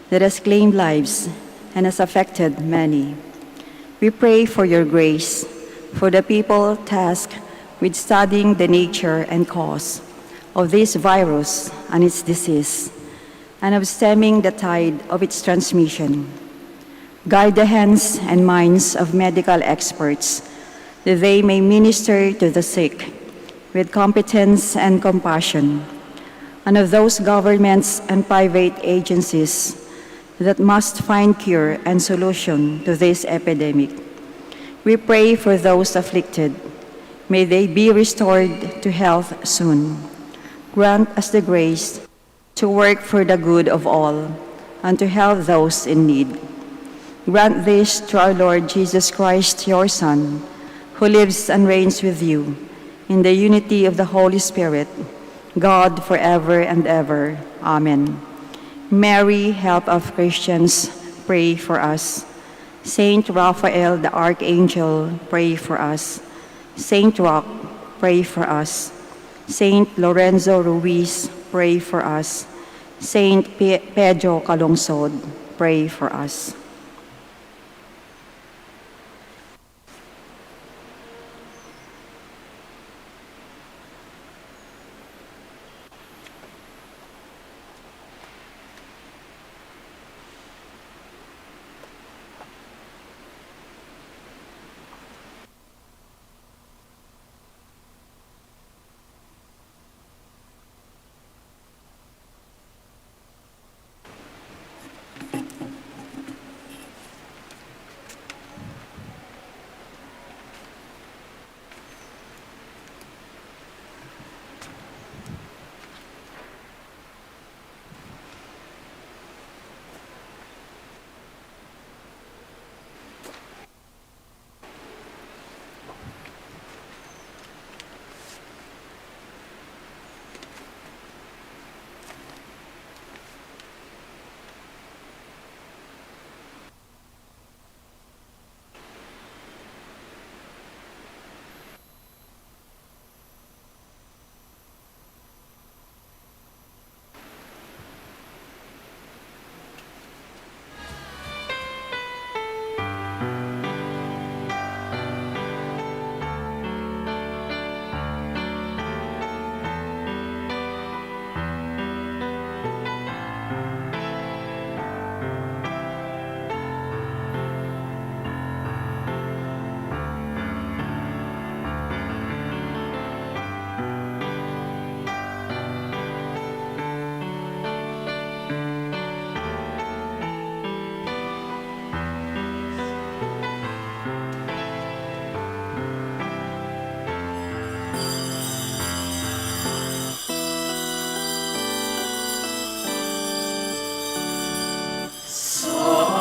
that has claimed lives and has affected many. We pray for your grace for the people tasked with studying the nature and cause of this virus and its disease, and of stemming the tide of its transmission. Guide the hands and minds of medical experts that they may minister to the sick with competence and compassion, and of those governments and private agencies that must find cure and solution to this epidemic. We pray for those afflicted. May they be restored to health soon. Grant us the grace to work for the good of all and to help those in need. Grant this to our Lord Jesus Christ, your Son, who lives and reigns with you in the unity of the Holy Spirit, God forever and ever. Amen. Mary, help of Christians, pray for us. Saint Raphael the Archangel, pray for us. Saint Roch, pray for us. Saint Lorenzo Ruiz, pray for us. Saint Pedro Calungsod, pray for us.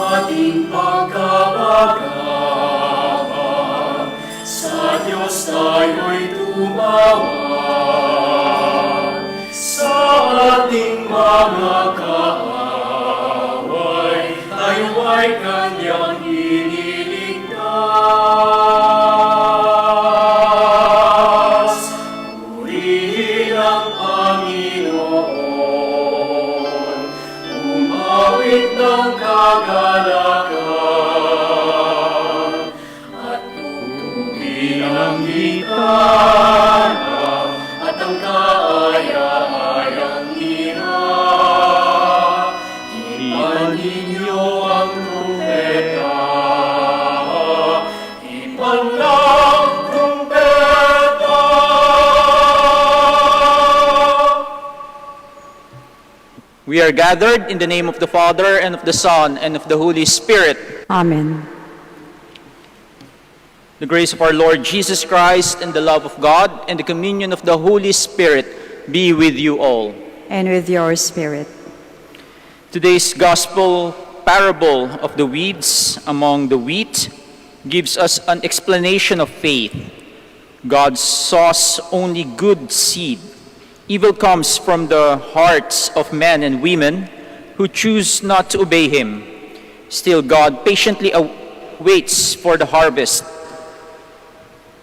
ating pagkabagabag, sa Diyos tayo'y tumawag. Sa ating mga kaaway, tayo ay Kanyang iniligtas. Purihin ang Panginoon, umawit ng kagalakan, at tugtugin ang gitara at ang kaaya-ayang lira. Hipan ninyo ang trumpeta, hipan ng trumpeta. We are gathered in the name of the Father, and of the Son, and of the Holy Spirit. Amen. The grace of our Lord Jesus Christ, and the love of God, and the communion of the Holy Spirit be with you all. And with your spirit. Today's gospel parable of the weeds among the wheat gives us an explanation of faith. God sows only good seed. Evil comes from the hearts of men and women who choose not to obey Him. Still, God patiently waits for the harvest,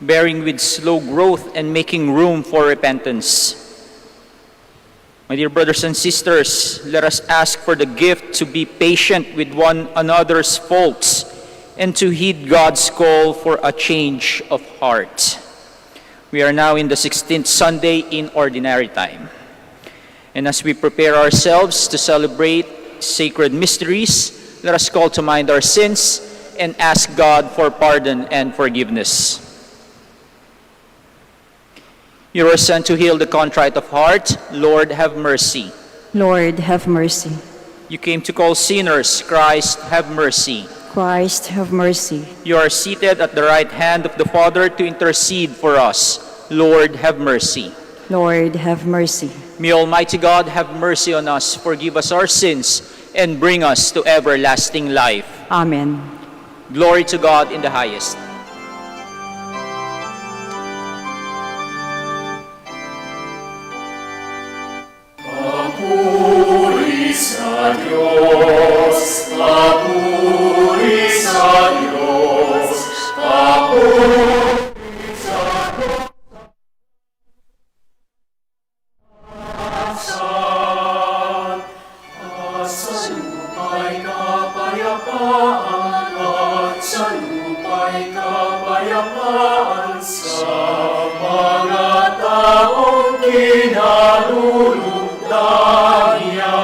bearing with slow growth and making room for repentance. My dear brothers and sisters, let us ask for the gift to be patient with one another's faults and to heed God's call for a change of heart. We are now in the 16th Sunday in Ordinary Time. And as we prepare ourselves to celebrate sacred mysteries, let us call to mind our sins and ask God for pardon and forgiveness. You are sent to heal the contrite of heart. Lord, have mercy. Lord, have mercy. You came to call sinners. Christ, have mercy. Christ, have mercy. You are seated at the right hand of the Father to intercede for us. Lord, have mercy. Lord, have mercy. May Almighty God have mercy on us, forgive us our sins, and bring us to everlasting life. Amen. Glory to God in the highest. Papuri sa Diyos, papuri sa Diyos, papuri sa Diyos. Sa lupa'y kapayapaan at sa lupa'y kapayapaan sa mga taong kinalulugdan niya.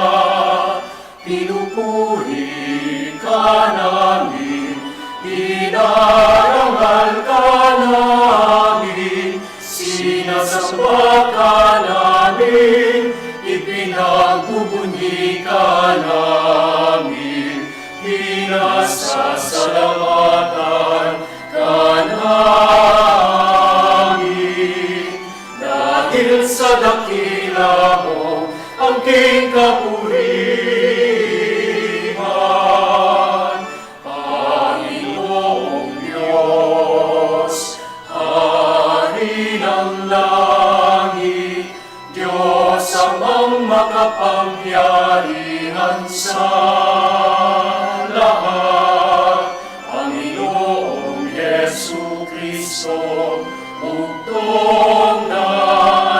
Pinupuri ka namin, inarangal ka namin, sinasamba ka namin, ipinagbubunyi ka namin, pinasasalamatan ka namin. Dahil sa dakila mo ang king kapurihan, Panginoong Diyos, Hari ng langit, Diyos amang makapangyarihan sa lahat, Panginoong Yesu Kristo, bugtong na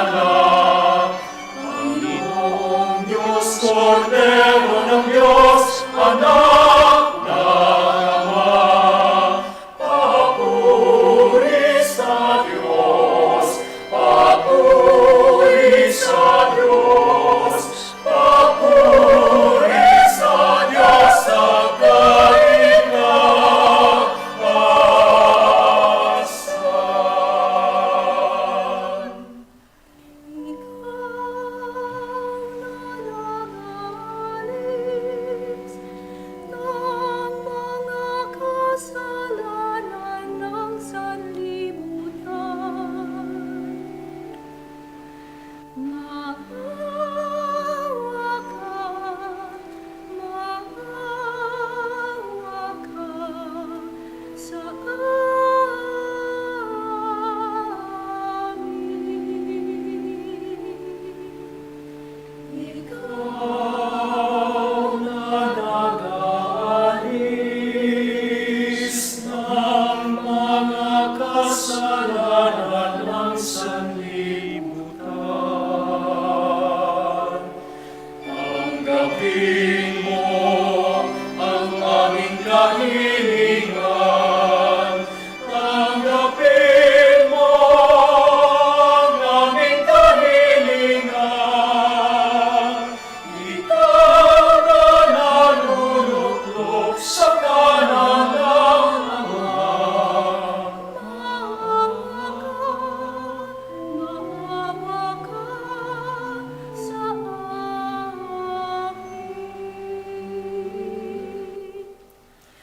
anak, Panginoong Diyos, Kordero ng Diyos, anak ng Ama, papuri sa Diyos, papuri sa Diyos, papuri sa Diyos sa kaligtasan. Tanggapin mo ang aming kahilingan. Tanggapin mo ang aming kahilingan. Ikaw na naluluklok sa kanan ng Ama.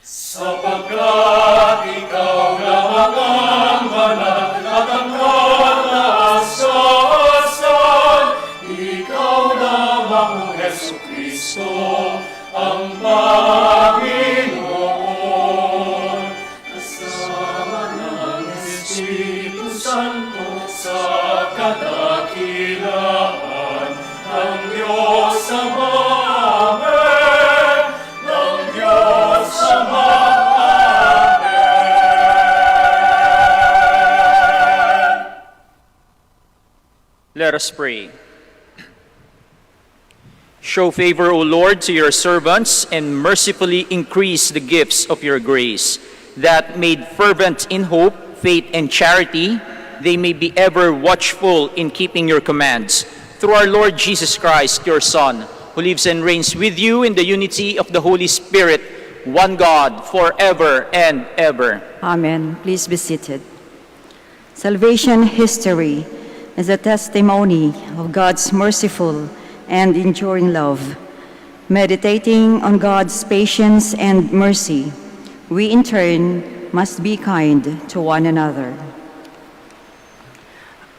Sapagkat ikaw lamang ang banal at ang kalaasan, ikaw lamang, O Jesu Kristo, ang Panginoon. Kasama ng Espiritu Santo sa kadakilaan ng Diyos Ama. Amen. Ng Diyos Ama. Let us pray. Show favor, O Lord, to your servants, and mercifully increase the gifts of your grace, that made fervent in hope, faith, and charity, they may be ever watchful in keeping your commands. Through our Lord Jesus Christ, your Son, who lives and reigns with you in the unity of the Holy Spirit, one God, forever and ever. Amen. Please be seated. Salvation history is a testimony of God's merciful and enduring love. Meditating on God's patience and mercy, we in turn must be kind to one another.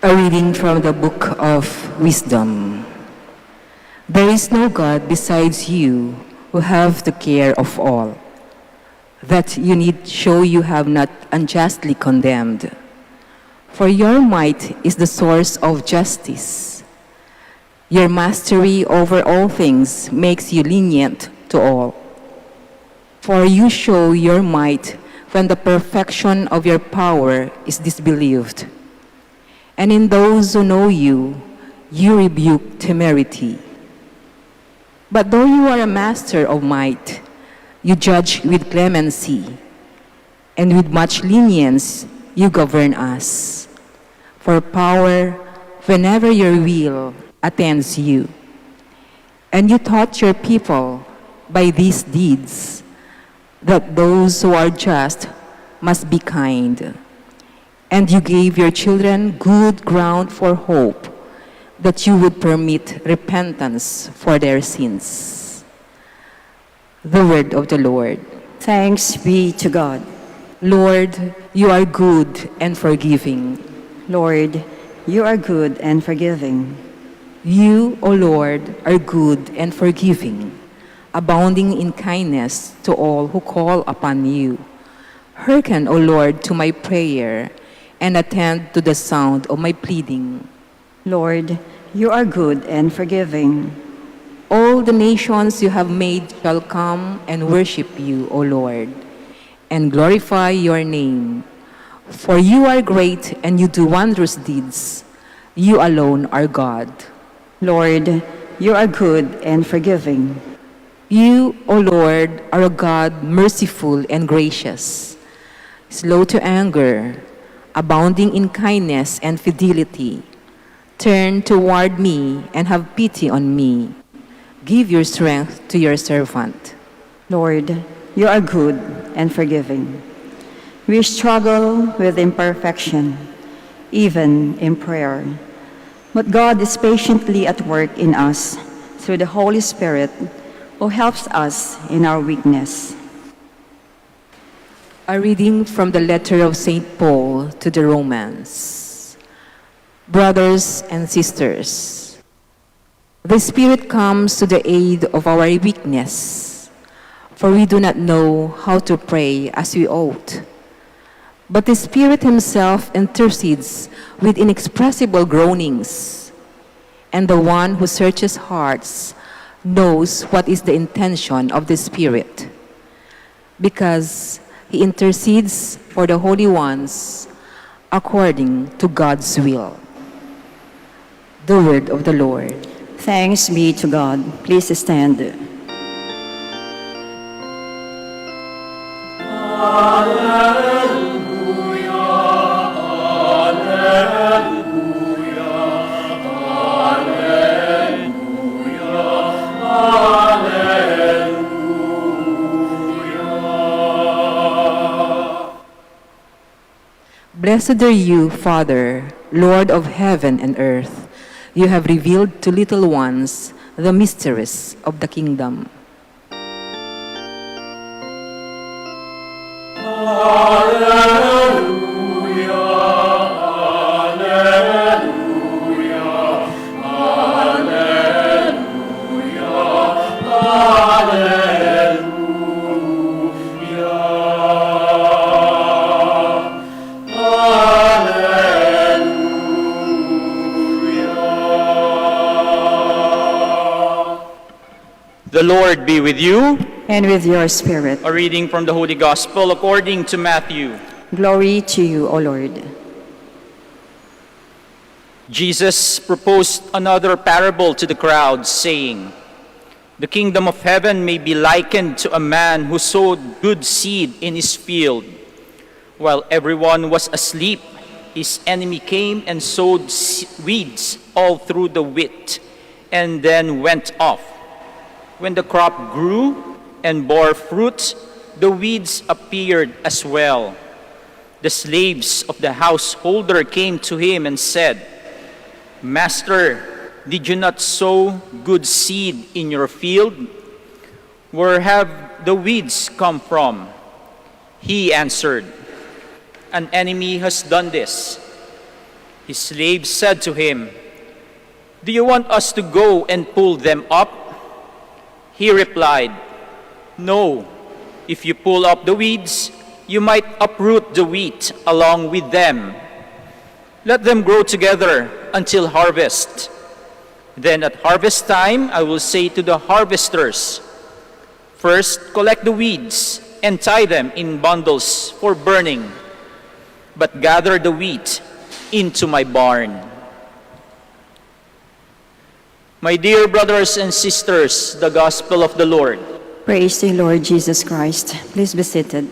A reading from the Book of Wisdom. There is no God besides you who have the care of all. That you need show you have not unjustly condemned. For your might is the source of justice. Your mastery over all things makes you lenient to all. For you show your might when the perfection of your power is disbelieved. And in those who know you, you rebuke temerity. But though you are a master of might, you judge with clemency, and with much lenience you govern us. For power, whenever your will attends you. And you taught your people by these deeds that those who are just must be kind. And you gave your children good ground for hope, that you would permit repentance for their sins. The word of the Lord. Thanks be to God. Lord, you are good and forgiving. Lord, you are good and forgiving. You, O Lord, are good and forgiving, abounding in kindness to all who call upon you. Hearken, O Lord, to my prayer, and attend to the sound of my pleading. Lord, you are good and forgiving. All the nations you have made shall come and worship you, O Lord, and glorify your name. For you are great and you do wondrous deeds. You alone are God. Lord, you are good and forgiving. You, O Lord, are a God merciful and gracious, slow to anger, abounding in kindness and fidelity. Turn toward me and have pity on me. Give your strength to your servant. Lord, you are good and forgiving. We struggle with imperfection, even in prayer. But God is patiently at work in us through the Holy Spirit who helps us in our weakness. A reading from the letter of St. Paul to the Romans. Brothers and sisters, the Spirit comes to the aid of our weakness, for we do not know how to pray as we ought. But the Spirit himself intercedes with inexpressible groanings, and the one who searches hearts knows what is the intention of the Spirit, because he intercedes for the holy ones according to God's will. The word of the Lord. Thanks be to God. Please stand. Blessed are you, Father, Lord of heaven and earth. You have revealed to little ones the mysteries of the kingdom. The Lord be with you. And with your spirit. A reading from the Holy Gospel according to Matthew. Glory to you, O Lord. Jesus proposed another parable to the crowd, saying, The kingdom of heaven may be likened to a man who sowed good seed in his field. While everyone was asleep, his enemy came and sowed weeds all through the wheat, and then went off. When the crop grew and bore fruit, the weeds appeared as well. The slaves of the householder came to him and said, "Master, did you not sow good seed in your field? Where have the weeds come from?" He answered, "An enemy has done this." His slaves said to him, "Do you want us to go and pull them up?" He replied, "No. If you pull up the weeds, you might uproot the wheat along with them. Let them grow together until harvest. Then at harvest time, I will say to the harvesters, 'First, collect the weeds and tie them in bundles for burning, but gather the wheat into my barn.'" My dear brothers and sisters, the gospel of the Lord. Praise the Lord Jesus Christ. Please be seated.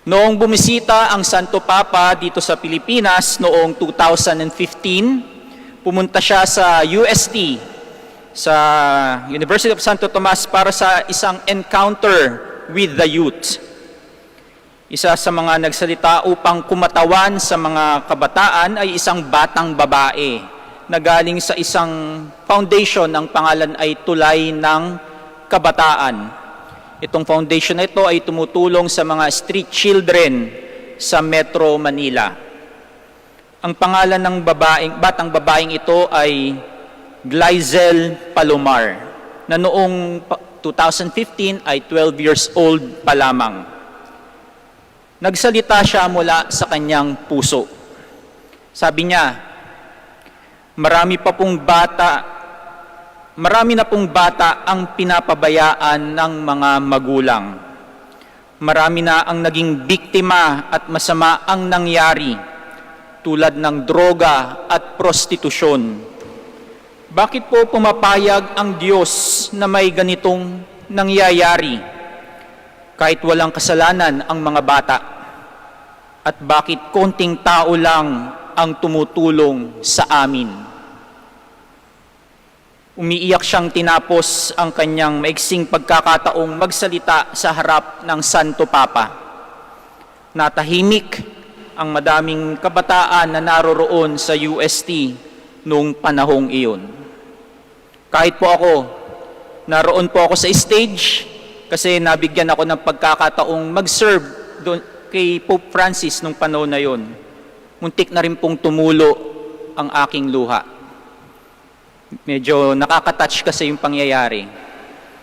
Noong bumisita ang Santo Papa dito sa Pilipinas noong 2015, pumunta siya sa UST, sa University of Santo Tomas, para sa isang encounter with the youth. Isa sa mga nagsalita upang kumatawan sa mga kabataan ay isang batang babae na galing sa isang foundation, ang pangalan ay Tulay ng Kabataan. Itong foundation na ito ay tumutulong sa mga street children sa Metro Manila. Ang pangalan ng batang babaeng ito ay Glyzel Palomar, na noong 2015 ay 12 years old pa lamang. Nagsalita siya mula sa kanyang puso. Sabi niya, marami na pong bata ang pinapabayaan ng mga magulang. Marami na ang naging biktima at masama ang nangyari, tulad ng droga at prostitusyon. Bakit po pumapayag ang Diyos na may ganitong nangyayari kahit walang kasalanan ang mga bata? At bakit konting tao lang ang tumutulong sa amin? Umiiyak siyang tinapos ang kanyang maiksing pagkakataong magsalita sa harap ng Santo Papa. Natahimik ang madaming kabataan na naroroon sa UST noong panahong iyon. Kahit po ako, naroon po ako sa stage kasi nabigyan ako ng pagkakataong mag-serve doon kay Pope Francis nung panahon na yon. Muntik na rin pong tumulo ang aking luha. Medyo nakakatouch kasi yung pangyayari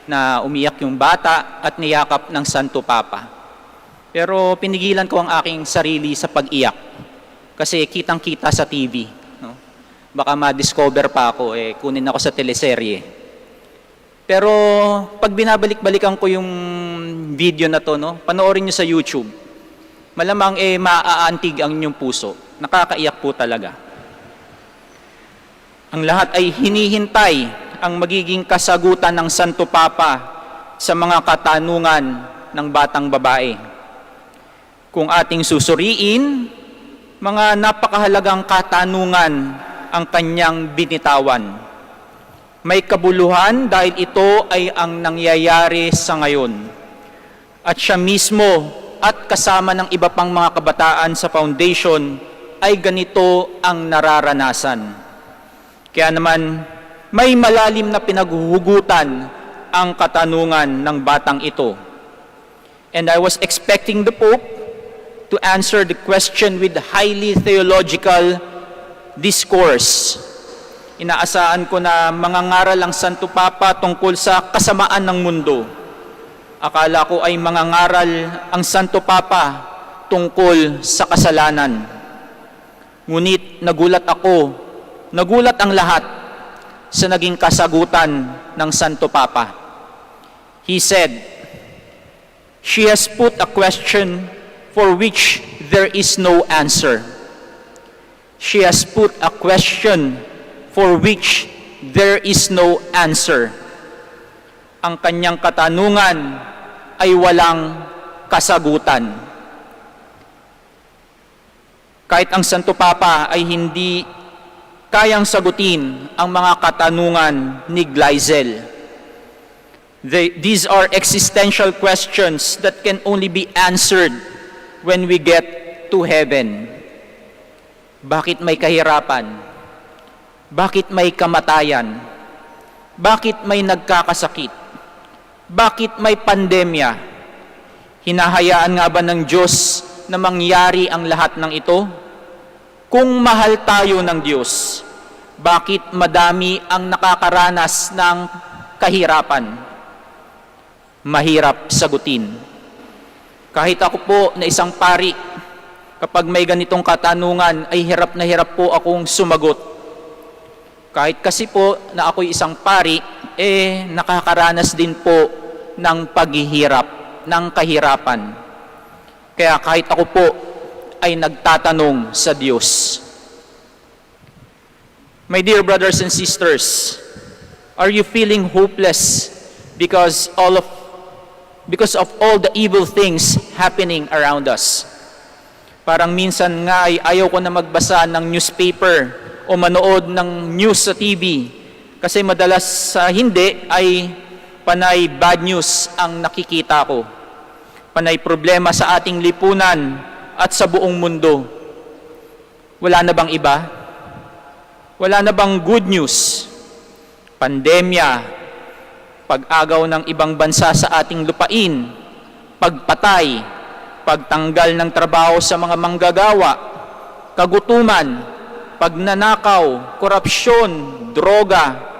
na umiyak yung bata at niyakap ng Santo Papa. Pero pinigilan ko ang aking sarili sa pag-iyak kasi kitang-kita sa TV. No? Baka ma-discover pa ako, kunin ako sa teleserye. Pero pag binabalik-balikan ko yung video na to, no, panoorin nyo sa YouTube, malamang maaantig ang inyong puso. Nakakaiyak po talaga. Ang lahat ay hinihintay ang magiging kasagutan ng Santo Papa sa mga katanungan ng batang babae. Kung ating susuriin, mga napakahalagang katanungan ang kanyang binitawan. May kabuluhan dahil ito ay ang nangyayari sa ngayon. At siya mismo at kasama ng iba pang mga kabataan sa foundation ay ganito ang nararanasan. Kaya naman, may malalim na pinaghuhugutan ang katanungan ng batang ito. And I was expecting the Pope to answer the question with highly theological discourse. Inaasahan ko na mangangaral ang Santo Papa tungkol sa kasamaan ng mundo. Akala ko ay mangangaral ang Santo Papa tungkol sa kasalanan. Ngunit nagulat ang lahat sa naging kasagutan ng Santo Papa. He said, "She has put a question for which there is no answer. She has put a question for which there is no answer. Ang kanyang katanungan ay walang kasagutan. Kahit ang Santo Papa ay hindi kayang sagutin ang mga katanungan ni Gleisel. These are existential questions that can only be answered when we get to heaven. Bakit may kahirapan? Bakit may kamatayan? Bakit may nagkakasakit? Bakit may pandemya? Hinahayaan nga ba ng Diyos na mangyari ang lahat ng ito? Kung mahal tayo ng Diyos, bakit madami ang nakakaranas ng kahirapan? Mahirap sagutin. Kahit ako po na isang pari, kapag may ganitong katanungan, ay hirap na hirap po akong sumagot. Kahit kasi po na ako'y isang pari, nakakaranas din po ng paghihirap, ng kahirapan. Kaya kahit ako po ay nagtatanong sa Diyos. My dear brothers and sisters, are you feeling hopeless because of all the evil things happening around us? Parang minsan nga ay ayaw ko na magbasa ng newspaper o manood ng news sa TV kasi madalas sa hindi ay panay bad news ang nakikita ko. Panay problema sa ating lipunan at sa buong mundo. Wala na bang iba? Wala na bang good news? Pandemya, pag-agaw ng ibang bansa sa ating lupain, pagpatay, pagtanggal ng trabaho sa mga manggagawa, kagutuman, pagnanakaw, korupsyon, droga,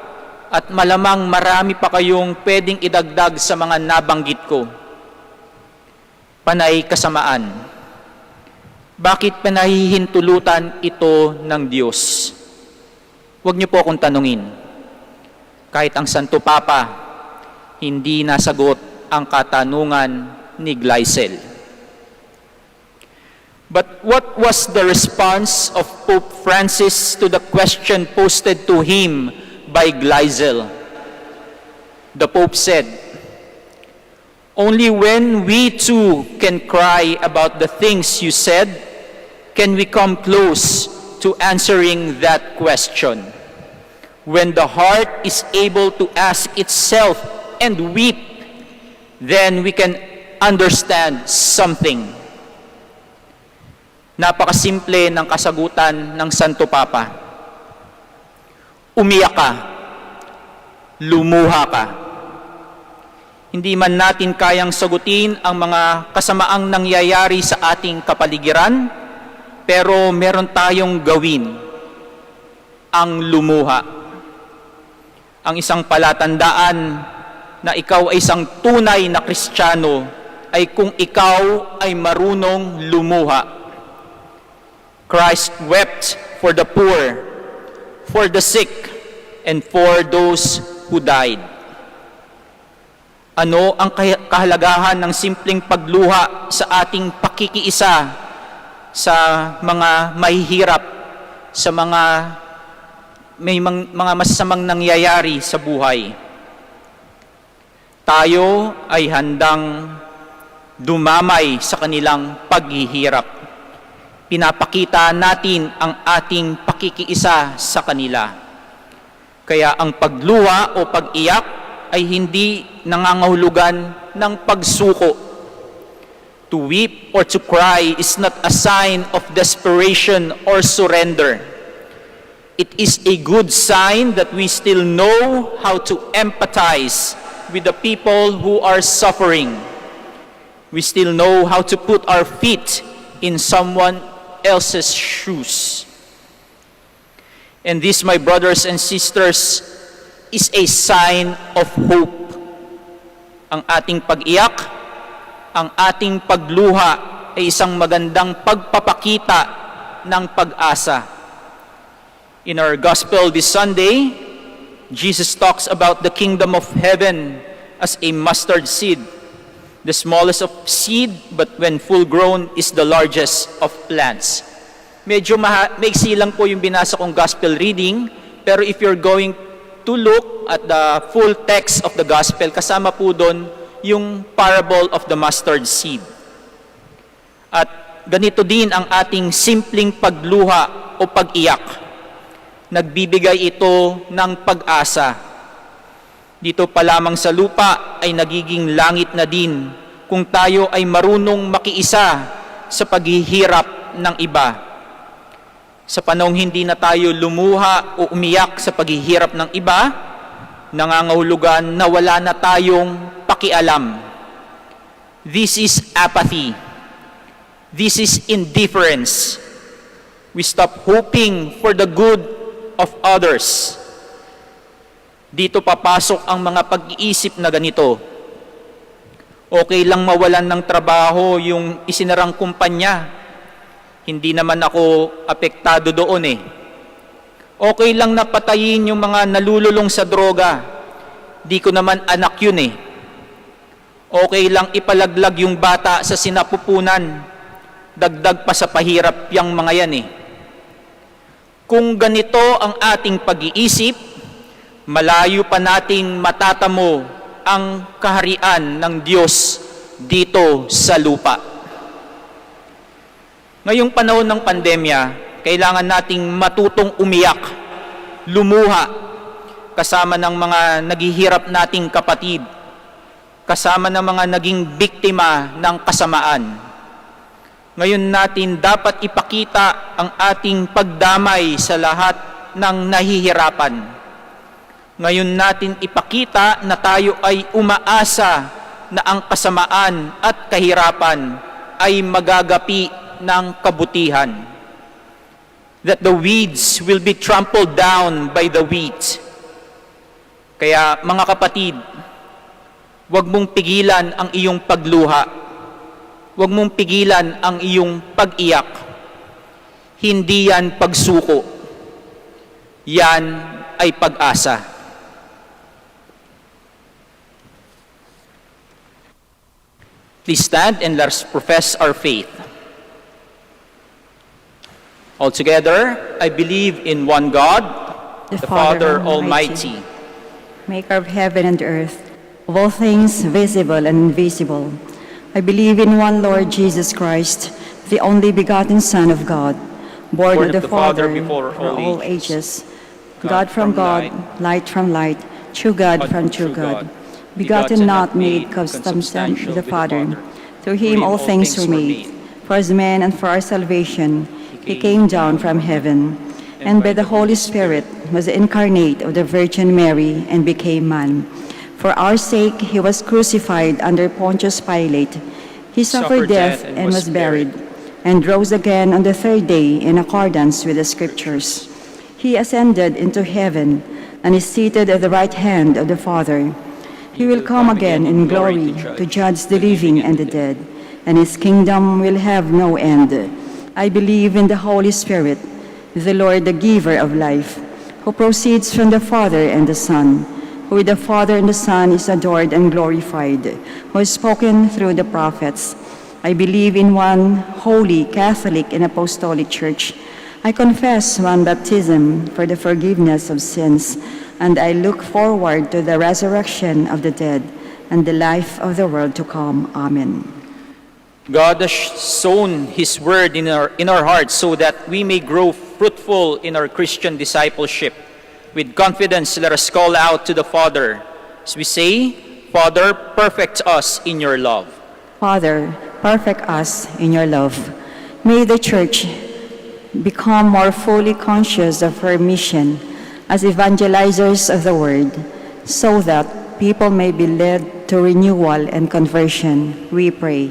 at malamang marami pa kayong pwedeng idagdag sa mga nabanggit ko. Panay kasamaan. Bakit panahihintulutan ito ng Diyos? Huwag niyo po akong tanungin. Kahit ang Santo Papa, hindi nasagot ang katanungan ni Gleisel. But what was the response of Pope Francis to the question posted to him by Gleisel? The Pope said, "Only when we too can cry about the things you said, can we come close to answering that question. When the heart is able to ask itself and weep, then we can understand something." Napakasimple ng kasagutan ng Santo Papa. Umiyak ka, lumuha ka. Hindi man natin kayang sagutin ang mga kasamaang nangyayari sa ating kapaligiran, pero meron tayong gawin, ang lumuha. Ang isang palatandaan na ikaw ay isang tunay na Kristiyano ay kung ikaw ay marunong lumuha. Christ wept for the poor, for the sick, and for those who died. Ano ang kahalagahan ng simpleng pagluha sa ating pakikiisa sa mga mahihirap, sa may mga masasamang nangyayari sa buhay? Tayo ay handang dumamay sa kanilang paghihirap. Pinapakita natin ang ating pakikiisa sa kanila. Kaya ang pagluha o pag-iyak ay hindi nangangahulugan ng pagsuko. To weep or to cry is not a sign of desperation or surrender. It is a good sign that we still know how to empathize with the people who are suffering. We still know how to put our feet in someone else's shoes. And this, my brothers and sisters, is a sign of hope. Ang ating pag-iyak, ang ating pagluha ay isang magandang pagpapakita ng pag-asa. In our gospel this Sunday, Jesus talks about the kingdom of heaven as a mustard seed, the smallest of seed, but when full grown is the largest of plants. Medyo maiksi lang po yung binasa kong gospel reading, pero if you're going to look at the full text of the gospel, kasama po doon yung parable of the mustard seed. At ganito din ang ating simpleng pagluha o pag-iyak. Nagbibigay ito ng pag-asa. Dito pa lamang sa lupa ay nagiging langit na din kung tayo ay marunong makiisa sa paghihirap ng iba. Sa panahong hindi na tayo lumuha o umiyak sa paghihirap ng iba, nangangahulugan na wala na tayong pakialam. This is apathy. This is indifference. We stop hoping for the good of others. Dito papasok ang mga pag-iisip na ganito. Okay lang mawalan ng trabaho yung isinarang kumpanya. Hindi naman ako apektado doon eh. Okay lang napatayin yung mga nalululong sa droga. Di ko naman anak yun eh. Okay lang ipalaglag yung bata sa sinapupunan. Dagdag pa sa pahirap yung mga yan eh. Kung ganito ang ating pag-iisip, malayo pa nating matatamo ang kaharian ng Diyos dito sa lupa. Ngayong panahon ng pandemya, kailangan nating matutong umiyak, lumuha, kasama ng mga naghihirap nating kapatid, kasama ng mga naging biktima ng kasamaan. Ngayon natin dapat ipakita ang ating pagdamay sa lahat ng nahihirapan. Ngayon natin ipakita na tayo ay umaasa na ang kasamaan at kahirapan ay magagapi ng kabutihan. That the weeds will be trampled down by the wheat. Kaya mga kapatid, huwag mong pigilan ang iyong pagluha. Huwag mong pigilan ang iyong pag-iyak. Hindi yan pagsuko. Yan ay pag-asa. Please stand and let us profess our faith. Altogether, I believe in one God, the Father Almighty, maker of heaven and earth, of all things visible and invisible. I believe in one Lord Jesus Christ, the only begotten Son of God, born of the Father before all ages, God from God, light from light, true God from true God, begotten not, made, consubstantial with the Father. Through him all things were made. For as man and for our salvation, he came down from heaven, and by the Holy Spirit was incarnate of the Virgin Mary and became man. For our sake he was crucified under Pontius Pilate. He suffered death and was buried, and rose again on the third day in accordance with the Scriptures. He ascended into heaven, and is seated at the right hand of the Father. He will come again in glory to judge the living and the dead, and his kingdom will have no end. I believe in the Holy Spirit, the Lord, the giver of life, who proceeds from the Father and the Son, who with the Father and the Son is adored and glorified, who has spoken through the prophets. I believe in one holy, Catholic, and Apostolic Church. I confess one baptism for the forgiveness of sins, and I look forward to the resurrection of the dead and the life of the world to come. Amen. God has sown His word in our hearts so that we may grow fruitful in our Christian discipleship. With confidence, let us call out to the Father as we say, Father, perfect us in your love. Father, perfect us in your love. May the Church become more fully conscious of her mission as evangelizers of the Word, so that people may be led to renewal and conversion, we pray.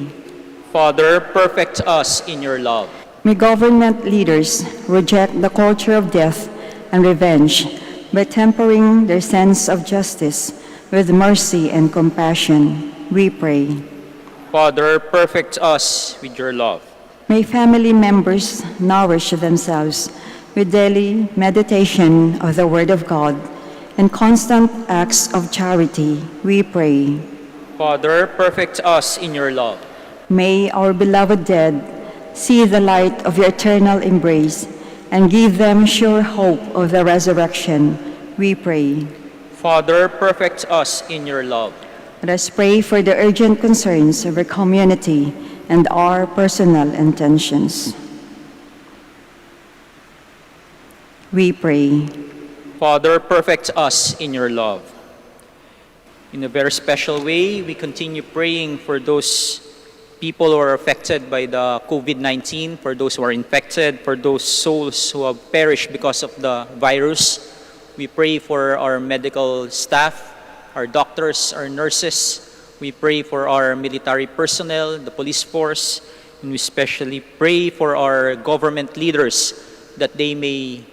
Father, perfect us in your love. May government leaders reject the culture of death and revenge by tempering their sense of justice with mercy and compassion, we pray. Father, perfect us with your love. May family members nourish themselves with daily meditation of the Word of God and constant acts of charity, we pray. Father, perfect us in your love. May our beloved dead see the light of your eternal embrace and give them sure hope of the resurrection, we pray. Father, perfect us in your love. Let us pray for the urgent concerns of our community and our personal intentions. We pray. Father, perfect us in your love. In a very special way, we continue praying for those people who are affected by the COVID-19, for those who are infected, for those souls who have perished because of the virus. We pray for our medical staff, our doctors, our nurses. We pray for our military personnel, the police force, and we especially pray for our government leaders that they may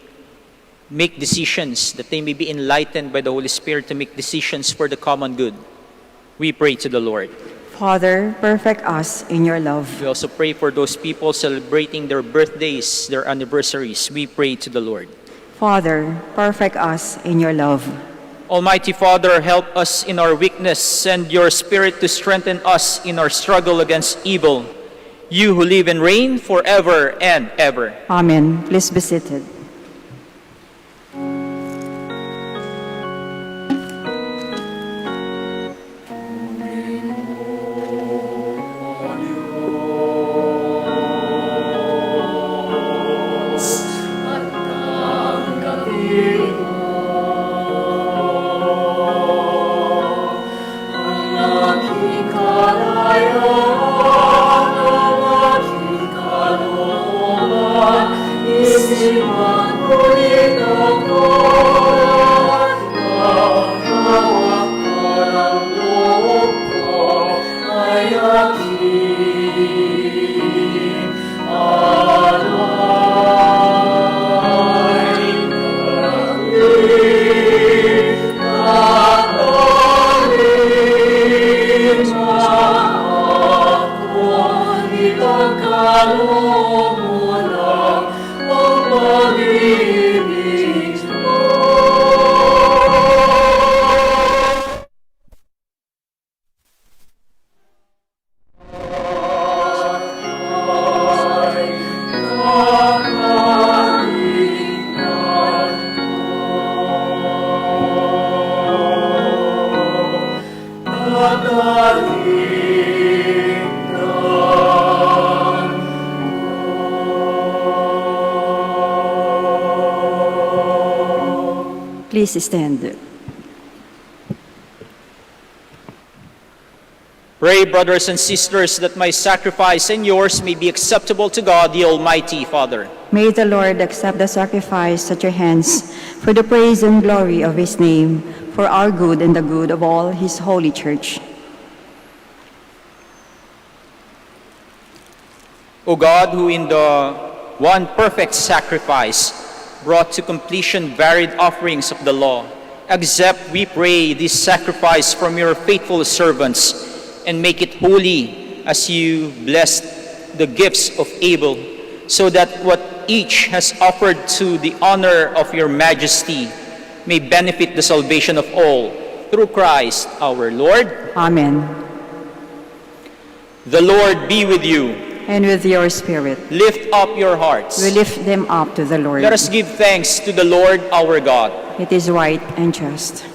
make decisions, that they may be enlightened by the Holy Spirit to make decisions for the common good. We pray to the Lord. Father, perfect us in your love. We also pray for those people celebrating their birthdays, their anniversaries. We pray to the Lord. Father, perfect us in your love. Almighty Father, help us in our weakness. Send your Spirit to strengthen us in our struggle against evil. You who live and reign forever and ever. Amen. Please be seated. Please stand. Pray, brothers and sisters, that my sacrifice and yours may be acceptable to God, the Almighty Father. May the Lord accept the sacrifice at your hands for the praise and glory of his name, for our good and the good of all his holy church. O God, who in the one perfect sacrifice brought to completion varied offerings of the law, accept, we pray, this sacrifice from your faithful servants and make it holy as you blessed the gifts of Abel, so that what each has offered to the honor of your majesty may benefit the salvation of all, through Christ our Lord. Amen. The Lord be with you. And with your spirit, Lift up your hearts. we lift them up to the Lord. Let us give thanks to the Lord our God. It is right and just.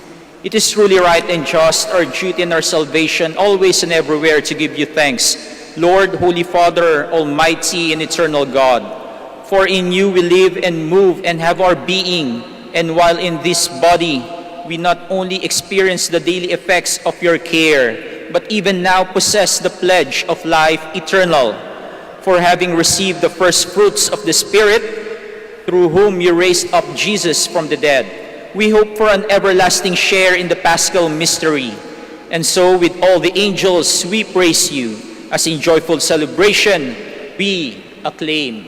It is truly right and just, our duty and our salvation, always and everywhere to give you thanks, Lord, Holy Father, Almighty and eternal God. For in you we live and move and have our being, and while in this body, we not only experience the daily effects of your care, but even now possess the pledge of life eternal. For having received the first fruits of the Spirit, through whom you raised up Jesus from the dead, we hope for an everlasting share in the Paschal mystery. And so with all the angels we praise you, as in joyful celebration we acclaim.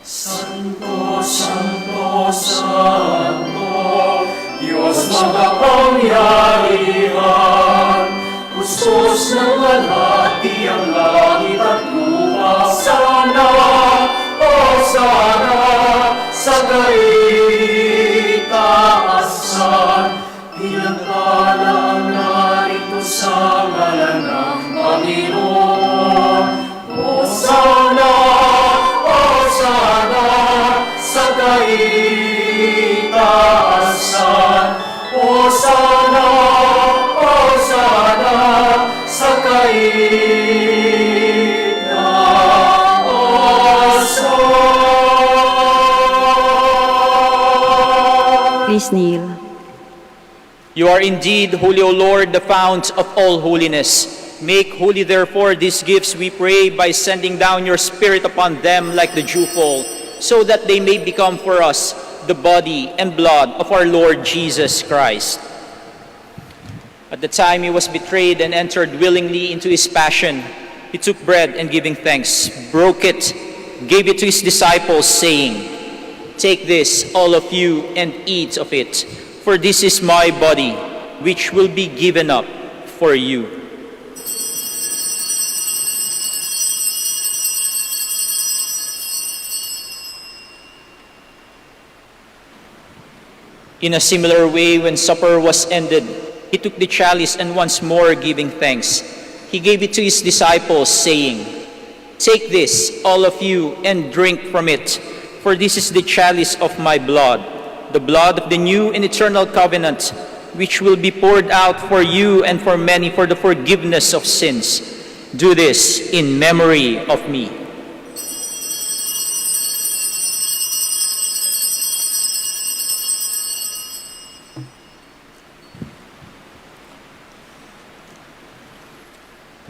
Santo, Santo, Santo, Diyos makapangyarihan, Kustos ng alati ang langit at lupa. Sana, o sana, sa kaitaasan, pinagpala ang narito sa ngalan ng Panginoon. O sana, sa kaitaasan. Hosana, Hosana sa kaitaasan. Please kneel. You are indeed holy, O Lord, the fount of all holiness. Make holy, therefore, these gifts, we pray, by sending down your Spirit upon them like the dewfall, so that they may become for us the body and blood of our Lord Jesus Christ. At the time he was betrayed and entered willingly into his passion, he took bread and giving thanks, broke it, gave it to his disciples, saying, "Take this, all of you, and eat of it, for this is my body, which will be given up for you." In a similar way, when supper was ended, he took the chalice and once more giving thanks, he gave it to his disciples, saying, "Take this, all of you, and drink from it, for this is the chalice of my blood, the blood of the new and eternal covenant, which will be poured out for you and for many for the forgiveness of sins. Do this in memory of me."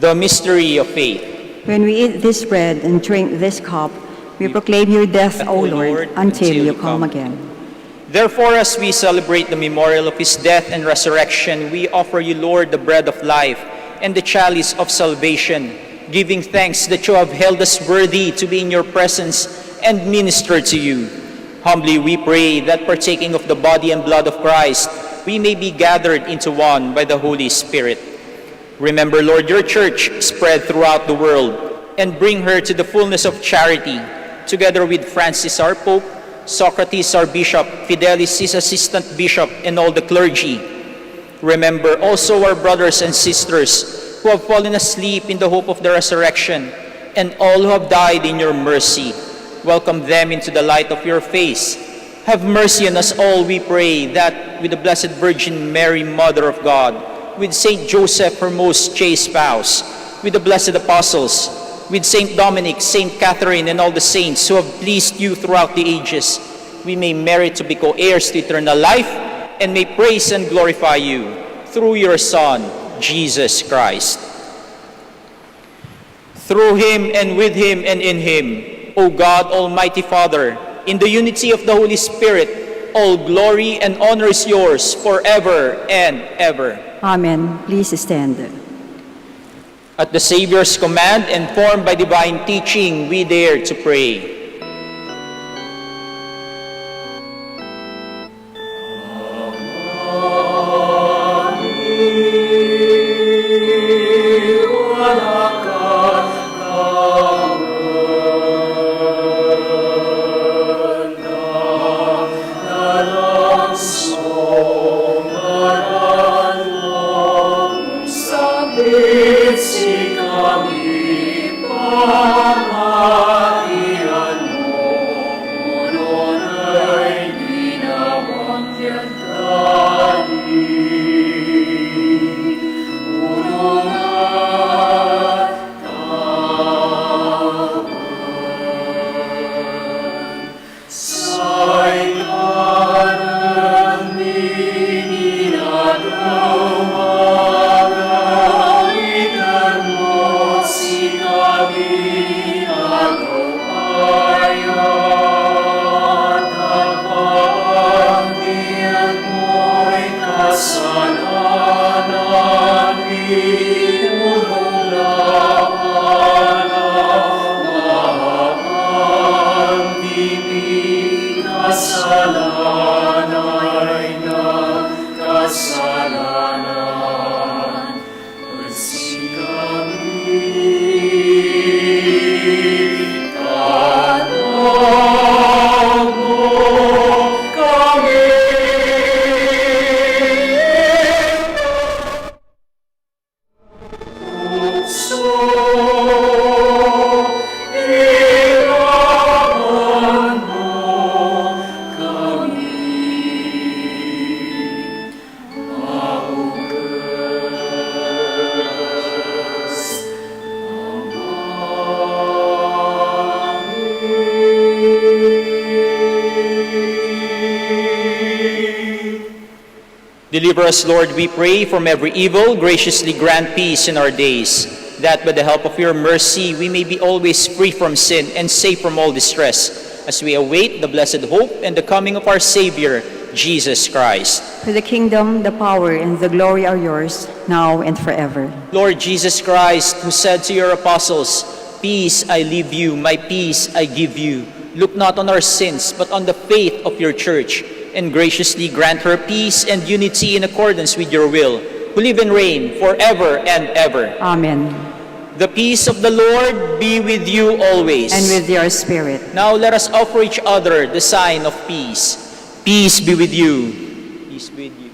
The mystery of faith. When we eat this bread and drink this cup, we proclaim your death, O Lord, until you come again. Therefore, as we celebrate the memorial of his death and resurrection, we offer you, Lord, the bread of life and the chalice of salvation, giving thanks that you have held us worthy to be in your presence and minister to you. Humbly we pray that, partaking of the body and blood of Christ, we may be gathered into one by the Holy Spirit. Remember, Lord, your church spread throughout the world, and bring her to the fullness of charity, together with Francis our Pope, Socrates our Bishop, Fidelis his Assistant Bishop, and all the clergy. Remember also our brothers and sisters who have fallen asleep in the hope of the resurrection, and all who have died in your mercy. Welcome them into the light of your face. Have mercy on us all, we pray, that with the Blessed Virgin Mary, Mother of God, with Saint Joseph, her most chaste spouse, with the blessed apostles, with Saint Dominic, Saint Catherine, and all the saints who have pleased you throughout the ages, we may merit to be co-heirs to eternal life, and may praise and glorify you through your Son, Jesus Christ. Through him, and with him, and in him, O God, Almighty Father, in the unity of the Holy Spirit, all glory and honor is yours forever and ever. Amen. Please stand. At the Savior's command, and formed by divine teaching, we dare to pray. Si kami pamahirap Deliver us, Lord, we pray, from every evil. Graciously grant peace in our days, that by the help of your mercy we may be always free from sin and safe from all distress, as we await the blessed hope and the coming of our Savior, Jesus Christ. For the kingdom, the power, and the glory are yours, now and forever. Lord Jesus Christ, who said to your apostles, "Peace I leave you, my peace I give you," look not on our sins, but on the faith of your church, and graciously grant her peace and unity in accordance with your will, who live and reign forever and ever. Amen. The peace of the Lord be with you always. And with your spirit. Now let us offer each other the sign of peace. Peace be with you. Peace be with you.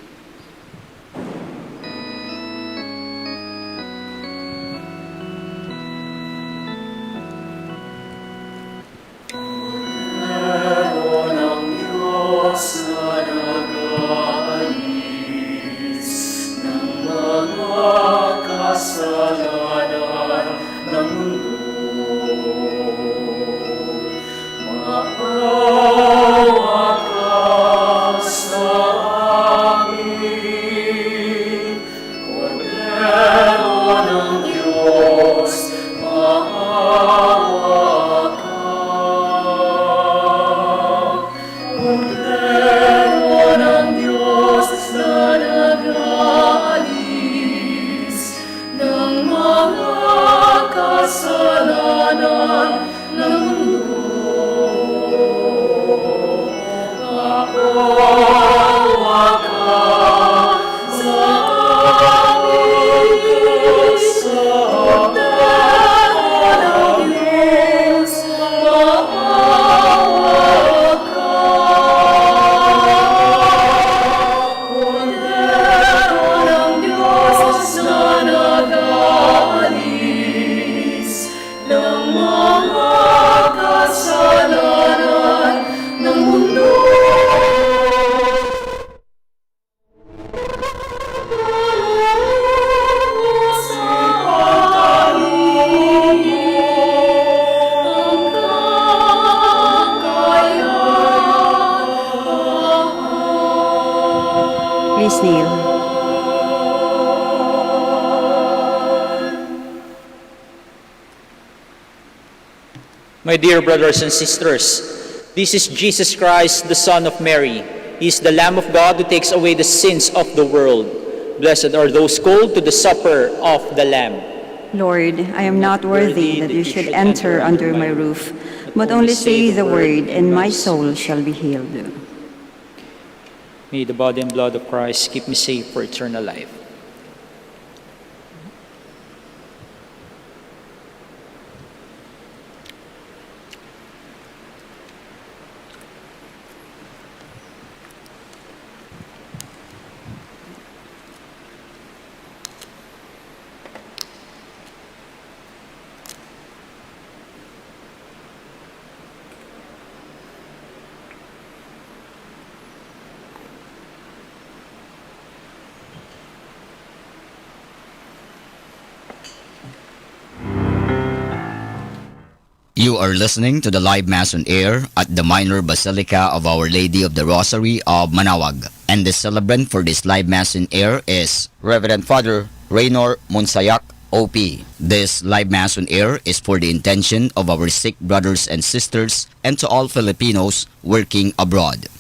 Please kneel. My dear brothers and sisters, this is Jesus Christ, the Son of Mary. He is the Lamb of God who takes away the sins of the world. Blessed are those called to the supper of the Lamb. Lord, I am not worthy that you should enter under my roof, but only say the word, and my soul shall be healed. May the body and blood of Christ keep me safe for eternal life. You are listening to the live Mass on air at the Minor Basilica of Our Lady of the Rosary of Manaoag. And the celebrant for this live Mass on air is Reverend Father Raynor Monsayak, OP. This live Mass on air is for the intention of our sick brothers and sisters and to all Filipinos working abroad.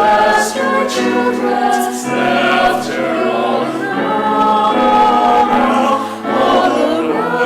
bless your children's laughter all around the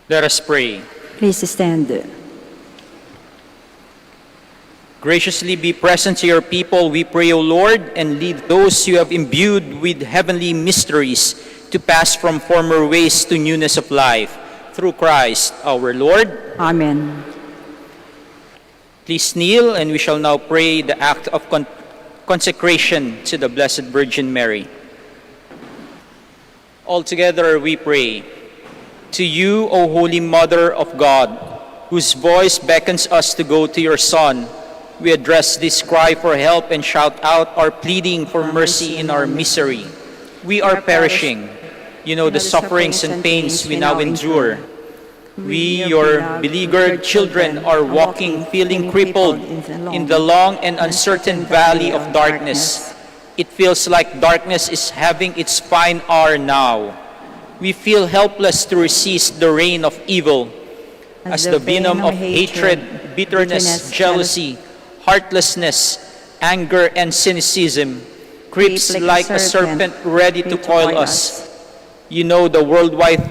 Let us pray. Please stand. Graciously be present to your people, we pray, O Lord, and lead those you have imbued with heavenly mysteries to pass from former ways to newness of life. Through Christ our Lord. Amen. Please kneel, and we shall now pray the act of consecration to the Blessed Virgin Mary. Altogether we pray. To you, O Holy Mother of God, whose voice beckons us to go to your Son, we address this cry for help and shout out our pleading for mercy in our misery. We are perishing. You know the sufferings and pains we now endure. We, your beleaguered children, are walking, feeling crippled in the long and uncertain valley of darkness. It feels like darkness is having its fine hour now. We feel helpless to resist the reign of evil, as the venom of hatred, bitterness, jealousy, heartlessness, anger, and cynicism creeps like a serpent ready to coil us. You know the worldwide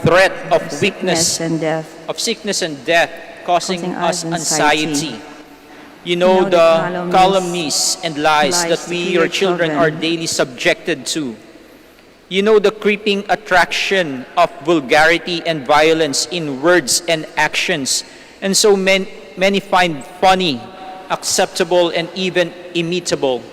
threat of weakness, and death, of sickness and death, causing us anxiety. You know the calumnies and lies that we, your children, are daily subjected to. You know the creeping attraction of vulgarity and violence in words and actions, and so many find funny, acceptable, and even imitable.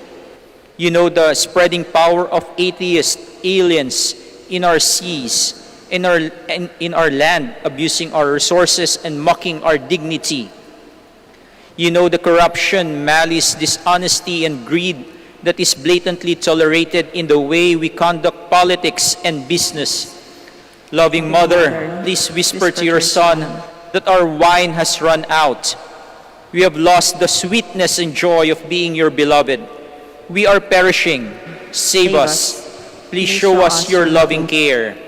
You know the spreading power of atheist aliens in our seas, in our land, abusing our resources and mocking our dignity. You know the corruption, malice, dishonesty, and greed that is blatantly tolerated in the way we conduct politics and business. Loving Mother, please whisper to your Son that our wine has run out. We have lost the sweetness and joy of being your beloved. We are perishing. Save us. Please show us your loving care.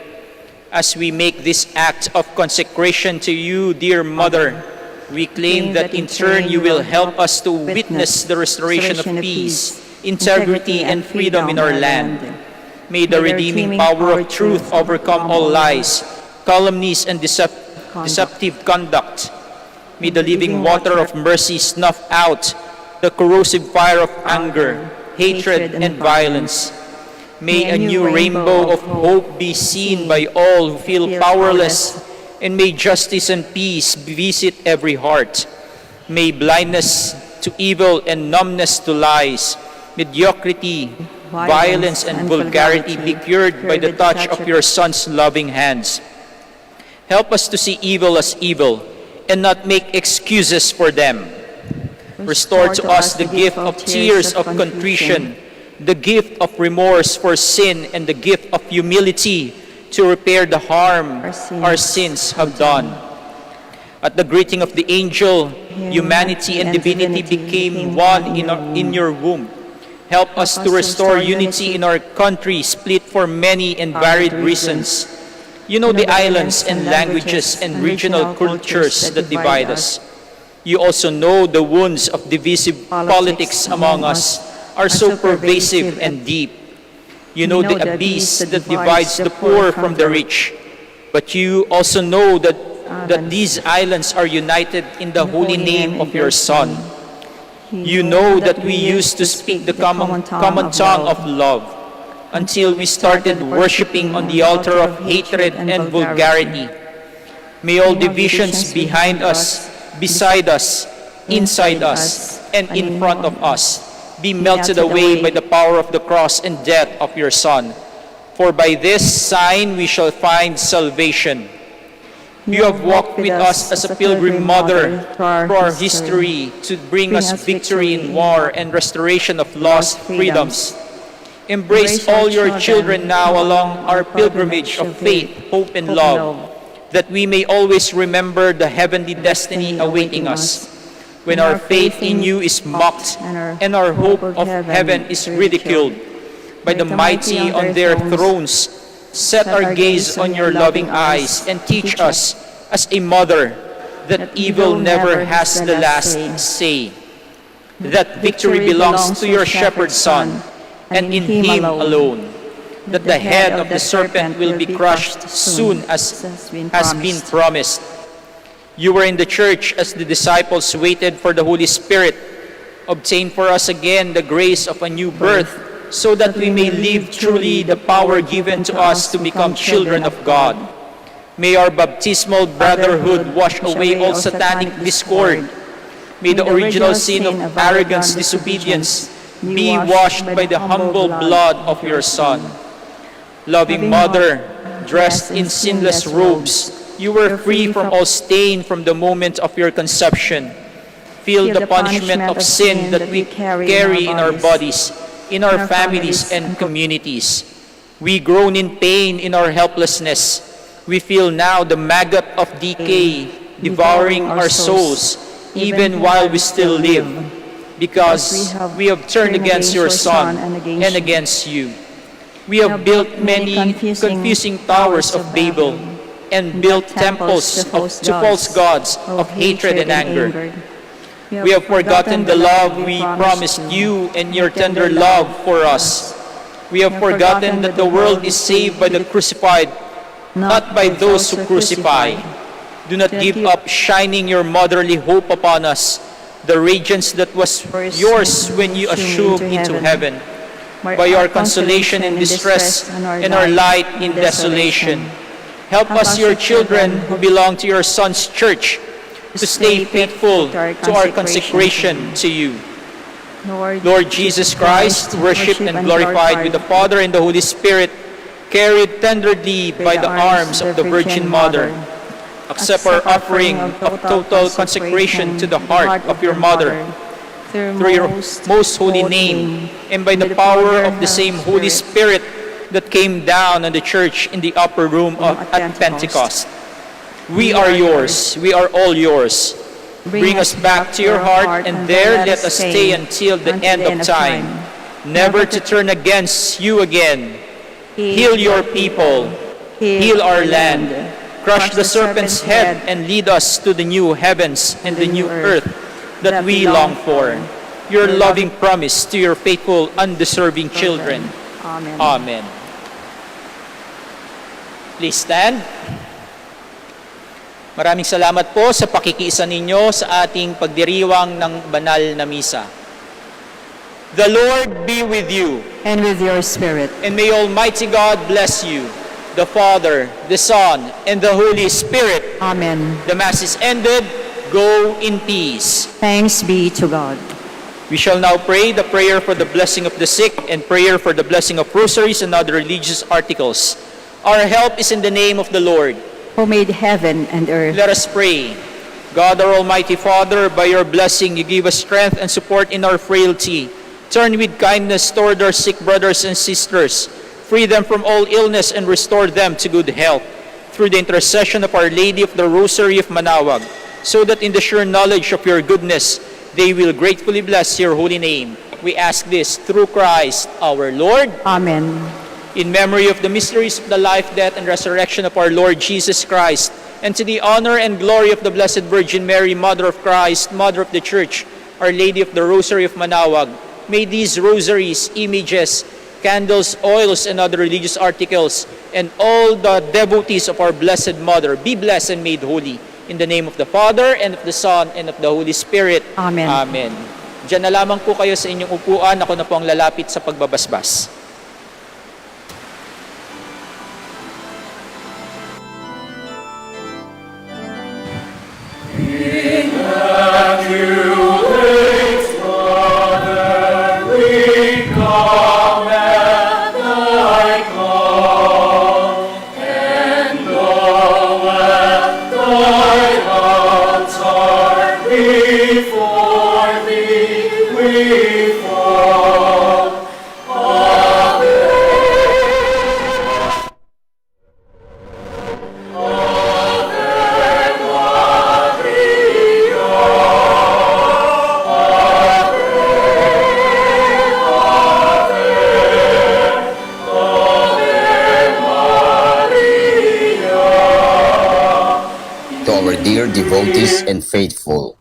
As we make this act of consecration to you, dear Mother, we claim that in turn you will help us to witness the restoration of peace, integrity, and freedom in our land. May the redeeming power of truth overcome all lies, calumnies, and deceptive conduct. May the living water of mercy snuff out the corrosive fire of anger, hatred, and violence. May a new rainbow of hope be seen by all who feel powerless, and may justice and peace visit every heart. May blindness to evil and numbness to lies, mediocrity, violence, and vulgarity be cured by the touch of your Son's loving hands. Help us to see evil as evil and not make excuses for them. Restore to us the gift of tears of contrition, the gift of remorse for sin, and the gift of humility to repair the harm our sins have done. At the greeting of the angel, Humanity and divinity became one in your womb. Help us to restore unity in our country, split for many and varied reasons. You know the islands and languages and regional cultures that divide us. You also know the wounds of divisive politics among us are so pervasive and deep. You know the abyss that divides the poor from the rich. But you also know that these islands are united in the holy name of your Son. You know that we used to speak the common tongue of love until we started worshiping on the altar of hatred and vulgarity. May all divisions behind us, beside us, inside us, and in front of us be melted away by the power of the cross and death of your Son. For by this sign we shall find salvation. You have walked with us as a pilgrim mother through our history to bring us victory in war and restoration of lost freedoms. Embrace all your children now along our pilgrimage of faith, hope, and love, that we may always remember the heavenly destiny awaiting us. When our faith in you is mocked and our hope of heaven is ridiculed by the mighty on their thrones, set our gaze on your loving eyes and teach us as a mother that evil never has the last say, that victory belongs to your shepherd son and in him alone, that the head of the serpent will be crushed soon as has been promised. You were in the church as the disciples waited for the Holy Spirit. Obtain for us again the grace of a new birth, so that we may live truly the power given to us to become children of God. May our baptismal brotherhood wash away all satanic discord. May the original sin of arrogance, disobedience, be washed by the humble blood of your Son. Loving Mother, dressed in sinless robes, you were free from all stain from the moment of your conception. Feel the punishment of sin that we carry in our bodies, in our families and communities. We groan in pain in our helplessness. We feel now the maggot of decay devouring our souls, even while we still live, because we have turned against your Son and against you. We have built many confusing towers of Babel and built temples to false gods of hatred and anger. We have forgotten the love we promised you and your tender love for us. We have forgotten that the world is saved by the crucified, not by those who crucify. Do not give up shining your motherly hope upon us, the radiance that was yours when you assumed into heaven, by your consolation in distress and our light in desolation. Help us, your children who belong to your Son's church, to stay faithful to our consecration to you. Lord Jesus Christ, worshipped and glorified with the Father and the Holy Spirit, carried tenderly by the arms of the Virgin Mother, accept our offering of total consecration to the heart of your Mother, through your most holy name, and by the power of the same Holy Spirit that came down on the church in the upper room at Pentecost. We are yours. We are all yours. Bring us back to your heart, and there let us stay until the end of time, never to turn against you again. Heal your people. Heal our land. Crush the serpent's head and lead us to the new heavens and the new earth that we long for. Your loving promise to your faithful, undeserving children. Amen. Please stand. Maraming salamat po sa pakikiisa ninyo sa ating pagdiriwang ng banal na misa. The Lord be with you. And with your spirit. And may Almighty God bless you, the Father, the Son, and the Holy Spirit. Amen. The Mass is ended. Go in peace. Thanks be to God. We shall now pray the prayer for the blessing of the sick and prayer for the blessing of rosaries and other religious articles. Our help is in the name of the Lord, Who made heaven and earth. Let us pray. God, our Almighty Father, by your blessing you give us strength and support in our frailty. Turn with kindness toward our sick brothers and sisters. Free them from all illness and restore them to good health. Through the intercession of Our Lady of the Rosary of Manaoag, so that in the sure knowledge of your goodness, they will gratefully bless your holy name. We ask this through Christ our Lord. Amen. In memory of the mysteries of the life, death, and resurrection of our Lord Jesus Christ, and to the honor and glory of the Blessed Virgin Mary, Mother of Christ, Mother of the Church, Our Lady of the Rosary of Manaoag, may these rosaries, images, candles, oils, and other religious articles, and all the devotees of our Blessed Mother be blessed and made holy. In the name of the Father, and of the Son, and of the Holy Spirit. Amen. Amen. Diyan na lamang po kayo sa inyong upuan. Ako na po ang lalapit sa pagbabasbas. Devotees and faithful,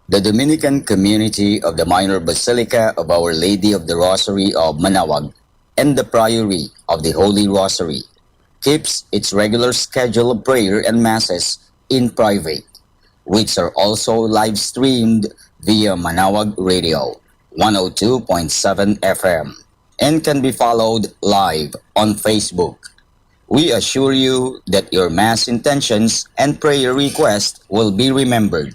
the Dominican community of the Minor Basilica of Our Lady of the Rosary of Manaoag and the Priory of the Holy Rosary keeps its regular schedule of prayer and masses in private, which are also live streamed via Manaoag Radio 102.7 FM and can be followed live on Facebook. We assure you that your Mass intentions and prayer requests will be remembered.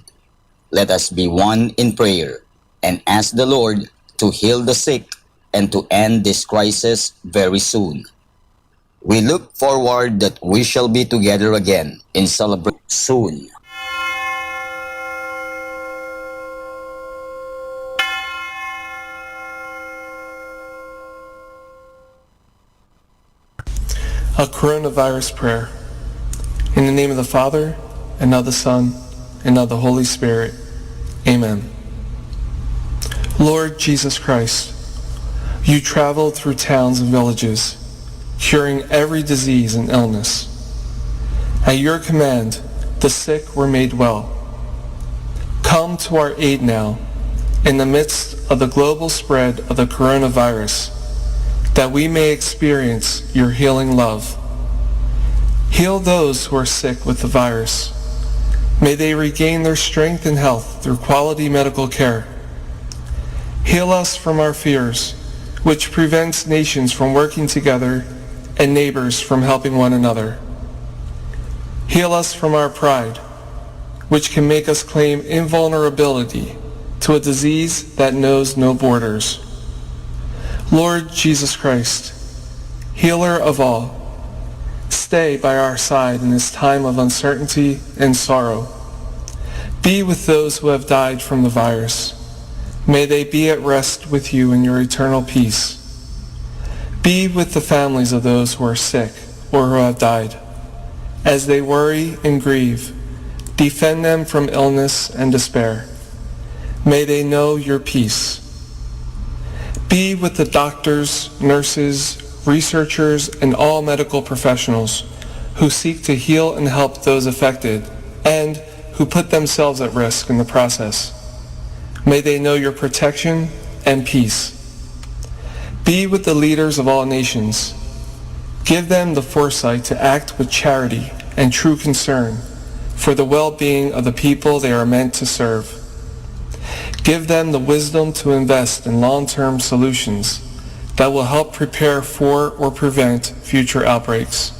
Let us be one in prayer and ask the Lord to heal the sick and to end this crisis very soon. We look forward that we shall be together again in celebration soon. A coronavirus prayer. In the name of the Father, and of the Son, and of the Holy Spirit. Amen. Lord Jesus Christ, you traveled through towns and villages, curing every disease and illness. At your command, the sick were made well. Come to our aid now, in the midst of the global spread of the coronavirus, that we may experience your healing love. Heal those who are sick with the virus. May they regain their strength and health through quality medical care. Heal us from our fears, which prevents nations from working together and neighbors from helping one another. Heal us from our pride, which can make us claim invulnerability to a disease that knows no borders. Lord Jesus Christ, healer of all, stay by our side in this time of uncertainty and sorrow. Be with those who have died from the virus. May they be at rest with you in your eternal peace. Be with the families of those who are sick or who have died. As they worry and grieve, defend them from illness and despair. May they know your peace. Be with the doctors, nurses, researchers, and all medical professionals who seek to heal and help those affected and who put themselves at risk in the process. May they know your protection and peace. Be with the leaders of all nations. Give them the foresight to act with charity and true concern for the well-being of the people they are meant to serve. Give them the wisdom to invest in long-term solutions that will help prepare for or prevent future outbreaks.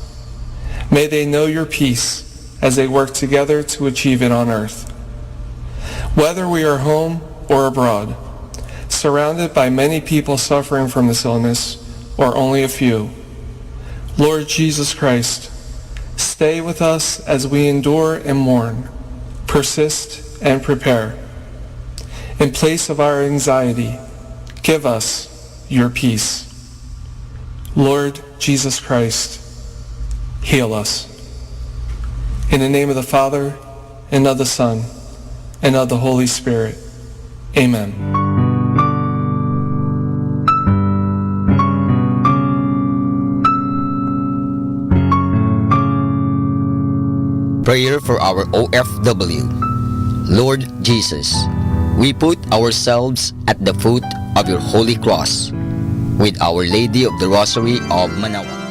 May they know your peace as they work together to achieve it on earth. Whether we are home or abroad, surrounded by many people suffering from this illness, or only a few, Lord Jesus Christ, stay with us as we endure and mourn, persist and prepare. In place of our anxiety, give us your peace. Lord Jesus Christ, heal us. In the name of the Father, and of the Son, and of the Holy Spirit. Amen. Prayer for our OFW. Lord Jesus, we put ourselves at the foot of your holy cross with Our Lady of the Rosary of Manaoag.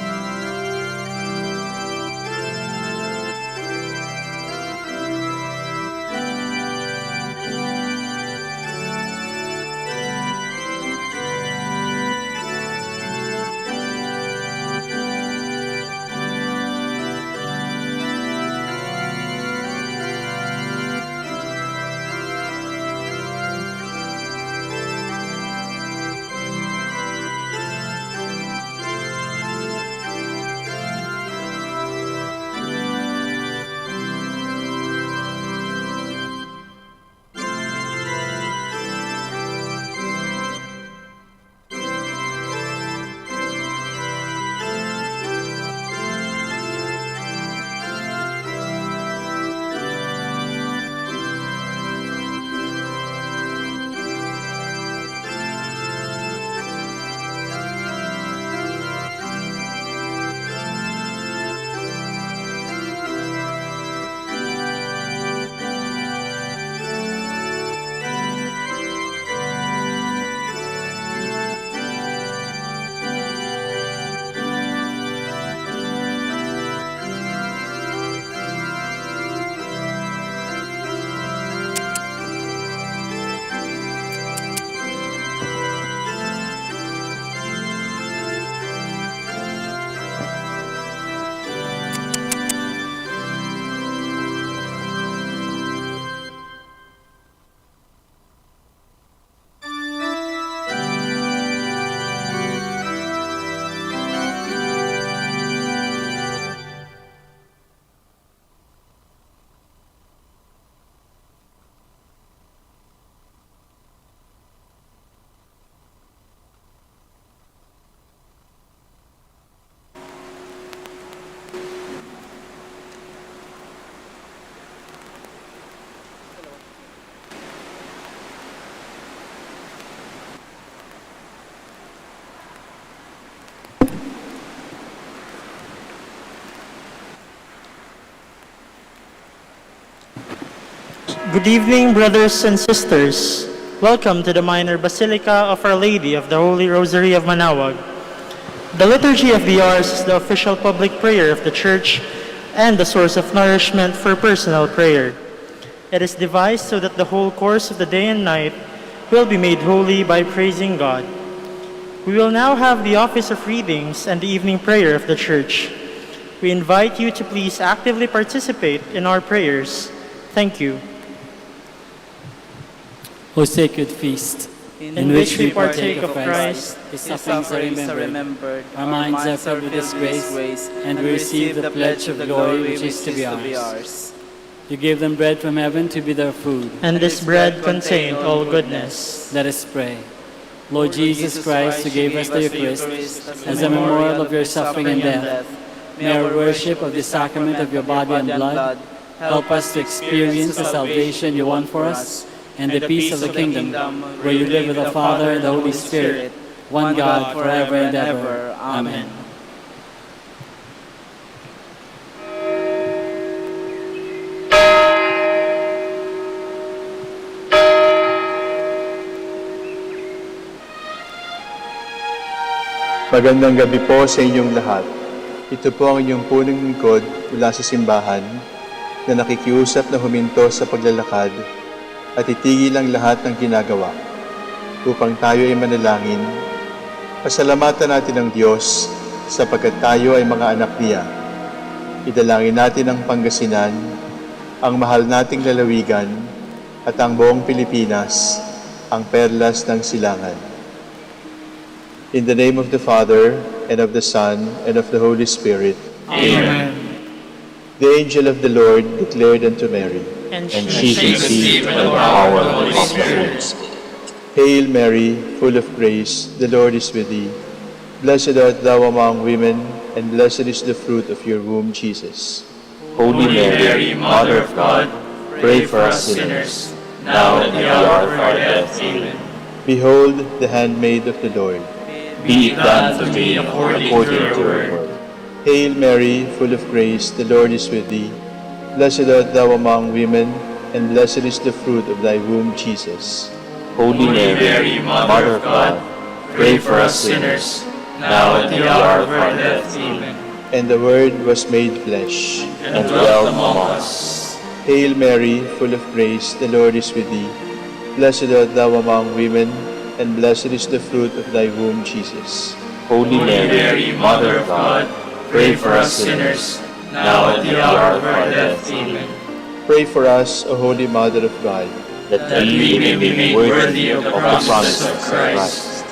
Good evening, brothers and sisters. Welcome to the Minor Basilica of Our Lady of the Holy Rosary of Manaoag. The Liturgy of the Hours is the official public prayer of the Church and the source of nourishment for personal prayer. It is devised so that the whole course of the day and night will be made holy by praising God. We will now have the office of readings and the evening prayer of the Church. We invite you to please actively participate in our prayers. Thank you. O sacred feast, in which we partake of Christ, His sufferings are remembered, our minds are filled with His grace, and we receive the pledge of glory which is to be ours. You gave them bread from heaven to be their food. And this bread contained all goodness. Let us pray. Lord Jesus Christ, who gave us the Eucharist as a memorial of your suffering and death, may our worship of the sacrament of your body and blood help us to experience the salvation you won for us, and the peace of the kingdom, where you live with the Father and the Holy Spirit, one God, forever and ever. Amen. Magandang gabi po sa inyong lahat. Ito po ang inyong punong lingkod mula sa simbahan na nakikiusap na huminto sa paglalakad at itigil ang lahat ng ginagawa upang tayo ay manalangin. Pasalamatan natin ang Diyos sapagkat tayo ay mga anak niya. Idalangin natin ang Pangasinan, ang mahal nating lalawigan at ang buong Pilipinas, ang perlas ng silangan. In the name of the Father, and of the Son, and of the Holy Spirit. Amen. The angel of the Lord declared unto Mary, And she conceived by the power of the Holy Spirit. Hail Mary, full of grace, the Lord is with thee. Blessed art thou among women, and blessed is the fruit of your womb, Jesus. Holy Mary, Mother of God, pray for us sinners, now at the hour of our death. Amen. Behold the handmaid of the Lord. Be it done to me according to your word. Hail Mary, full of grace, the Lord is with thee. Blessed art thou among women, and blessed is the fruit of thy womb, Jesus. Holy Mary, Mother of God, pray for us sinners, now at the hour of our death. Amen. And the Word was made flesh, And dwelt among us. Hail Mary, full of grace, the Lord is with thee. Blessed art thou among women, and blessed is the fruit of thy womb, Jesus. Holy Mary, Mother of God, pray for us sinners, now at the hour of our death. Amen. Pray for us, O Holy Mother of God. That we may be made worthy of the promises of Christ.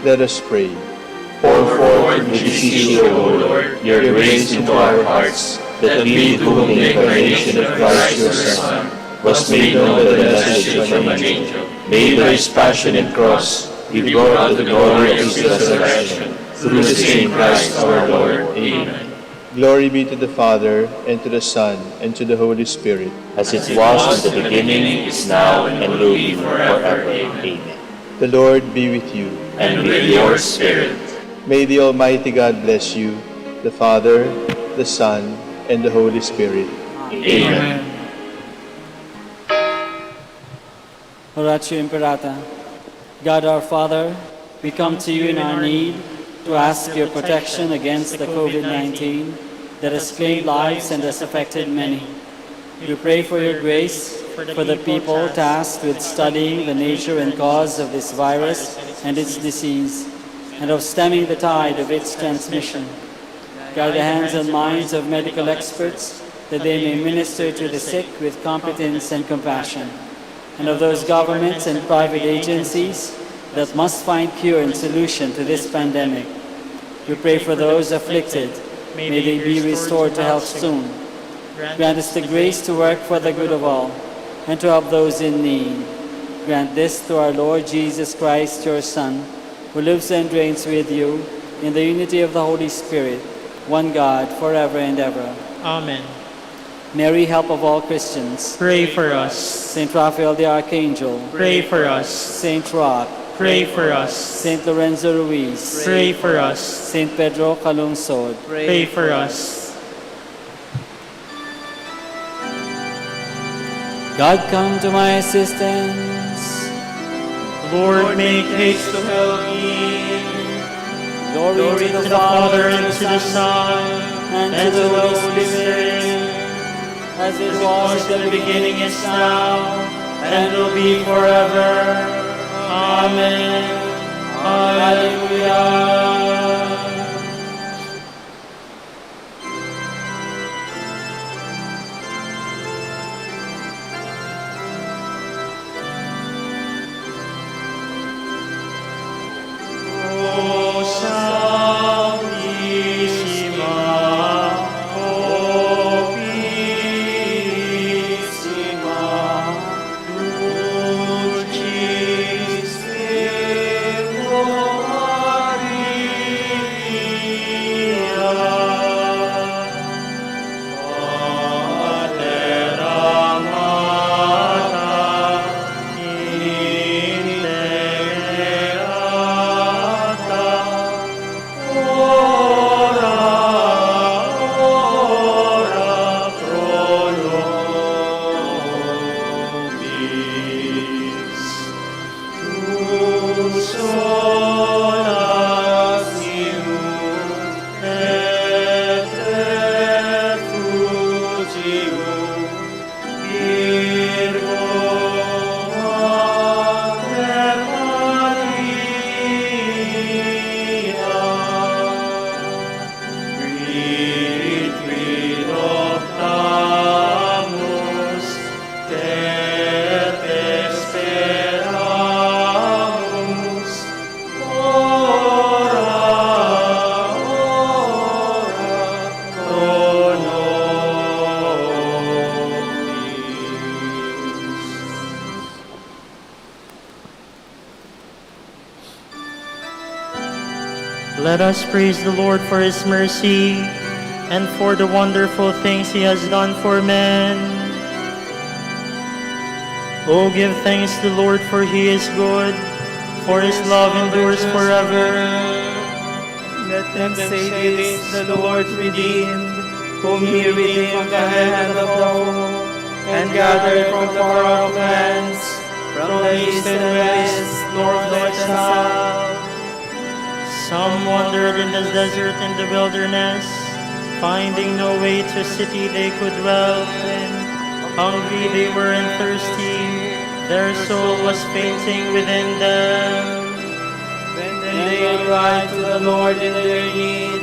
Let us pray. Pour forth, we beseech you, O Lord, your grace into our hearts, that we, to whom the incarnation of Christ your Son was made known by the message of an angel, may by his passion and cross be brought to the glory of his resurrection, through the same Christ our Lord. Amen. Glory be to the Father, and to the Son, and to the Holy Spirit. As it was in the beginning, is now, and will be forever. Amen. The Lord be with you. And with your spirit. May the Almighty God bless you, the Father, the Son, and the Holy Spirit. Amen. Oratio Imperata. God our Father, we come to you in our need to ask your protection against the COVID-19 that has claimed lives and has affected many. We pray for your grace for the people tasked with studying the nature and cause of this virus and its disease, and of stemming the tide of its transmission. Guide the hands and minds of medical experts that they may minister to the sick with competence and compassion, and of those governments and private agencies that must find cure and solution to this pandemic. We pray for those afflicted. May they be restored to health soon. Grant us the grace to work for the good of all and to help those in need. Grant this through our Lord Jesus Christ, your Son, who lives and reigns with you in the unity of the Holy Spirit, one God, forever and ever. Amen. Mary, help of all Christians, Pray for us. Saint Raphael the Archangel, Pray for us. Saint Roch, Pray for us. Saint Lorenzo Ruiz, Pray for us. Saint Pedro Calungsod, Pray for us. God, come to my assistance. Lord, make haste to help me. Glory to the Father, and to the Son, and and to to the the Holy Holy Spirit, Spirit, as it as it was was in in the beginning, is now, and will be forever. Amen. Hallelujah. O Sanissima, O Purissima, Dulcis Virgo Maria, Mater amata, integrata, ora pro nobis. Tu solatium et refugium, Virgo Mater Maria, quid optamus, te esperamus, ora pro nobis. Let us praise the Lord for his mercy and for the wonderful things he has done for men. Oh, give thanks to the Lord, for he is good, for his love endures forever. Let them say this, the Lord redeemed, whom he redeemed from the hand of the foe, and gathered from the far off lands, from the east and west, north and south. Some wandered in the desert and the wilderness, finding no way to a city they could dwell in. Hungry they were and thirsty, their soul was fainting within them. Then they cried to the Lord in their need,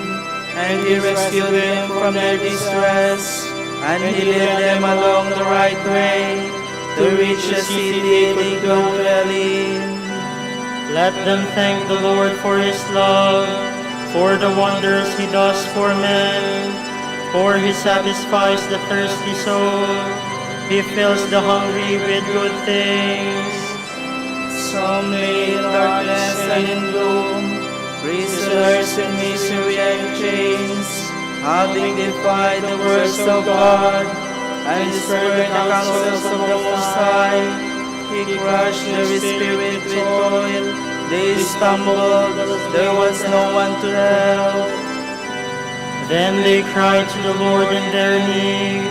and he rescued them from their distress, and he led them along the right way, to reach the city they could dwell in. Let them thank the Lord for his love, for the wonders he does for men. For he satisfies the thirsty soul, he fills the hungry with good things. Some lay in darkness and in gloom, prisoners in misery and chains, having defied the words of God, and spurned the counsels of the Most High. He crushed their spirit with toil, they stumbled, there was no one to help. Then they cried to the Lord in their need,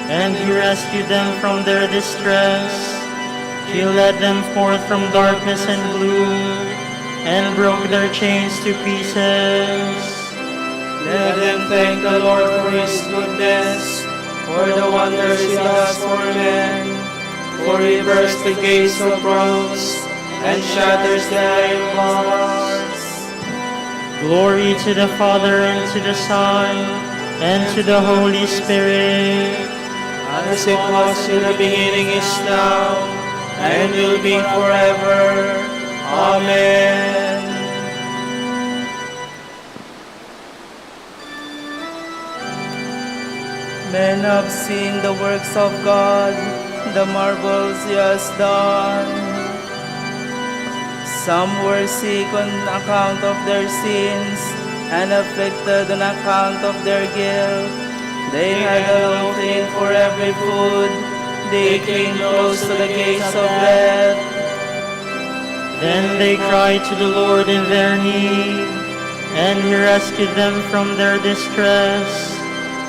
and he rescued them from their distress. He led them forth from darkness and gloom, and broke their chains to pieces. Let them thank the Lord for his goodness, for the wonders he does for men. For he bursts the gates of bronze, and shatters the iron bars. Glory to the Father, and to the Son, and to the Holy Spirit. As it was in the beginning, is now, and will be forever. Amen. Men have seen the works of God, the marvels he has done. Some were sick on account of their sins, and afflicted on account of their guilt. They had a longing for every food, they came close to the gates of death. Then they cried to the Lord in their need, and he rescued them from their distress.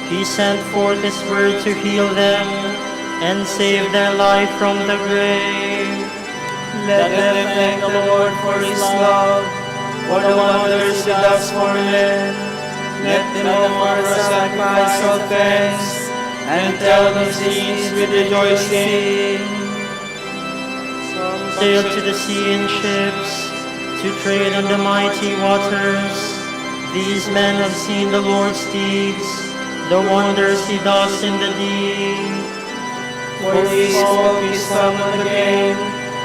He sent forth his word to heal them, and save their life from the grave. Let them thank the Lord for his love, for the wonders he does for men. Let them offer a sacrifice of thanks, and tell his deeds with rejoicing. Some sailed to the sea in ships, to trade on the mighty waters. These men have seen the Lord's deeds, the wonders he does in the deep. For he spoke his tongue again,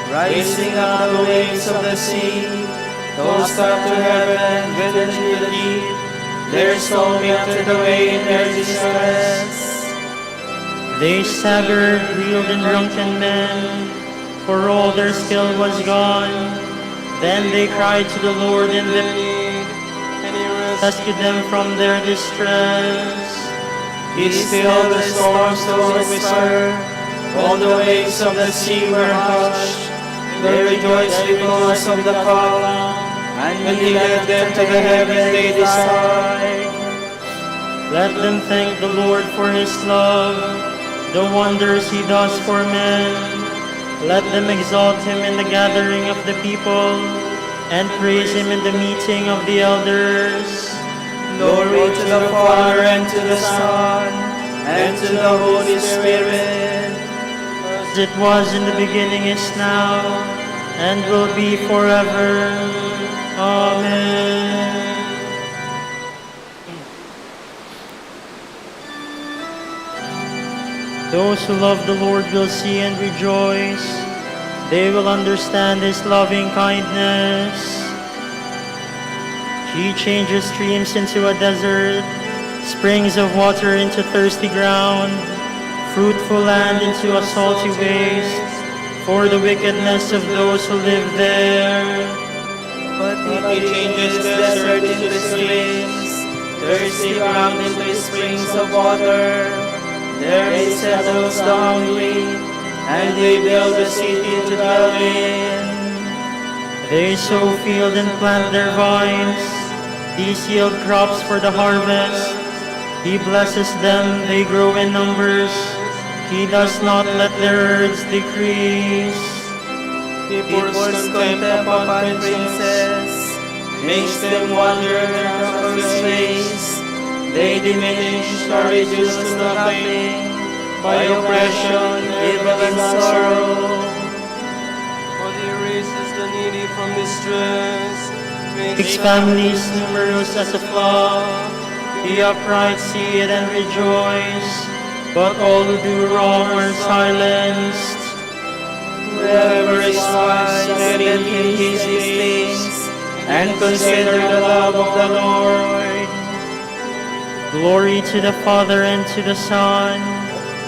rising up the waves of the sea, tossed up to heaven, driven into the deep. Their soul melted away in their distress. They staggered, reeled, and drunken men, for all their skill was gone. Then they cried to the Lord in their need, and he rescued them from their distress. He stilled the storms to whisper, all the waves of the sea were hushed. They rejoiced because of the calm, and he led them to the heaven they desired. Let them thank the Lord for his love, the wonders he does for men. Let them exalt him in the gathering of the people, and praise him in the meeting of the elders. Glory to the Father, and to the Son, and to the Holy Spirit. As it was in the beginning, is now, and will be forever. Amen. Those who love the Lord will see and rejoice. They will understand his loving kindness. He changes streams into a desert, springs of water into thirsty ground, fruitful land into a salty waste, for the wickedness of those who live there. But he changes the desert into streams, thirsty ground into springs of water. There he settles the hungry, and they build a city to dwell in. They sow field and plant their vines. These yield crops for the harvest. He blesses them, they grow in numbers. He does not let their herds decrease. He pours contempt upon princes, makes them wander from his ways. They diminish or reduce to nothing by oppression, evil, and sorrow. For he raises the needy from distress, Makes families numerous as a flock. The upright see it and rejoice, but all who do wrong are silenced. Whoever is wise, let him heed these things, and consider the love of the Lord. Glory to the Father, and to the Son,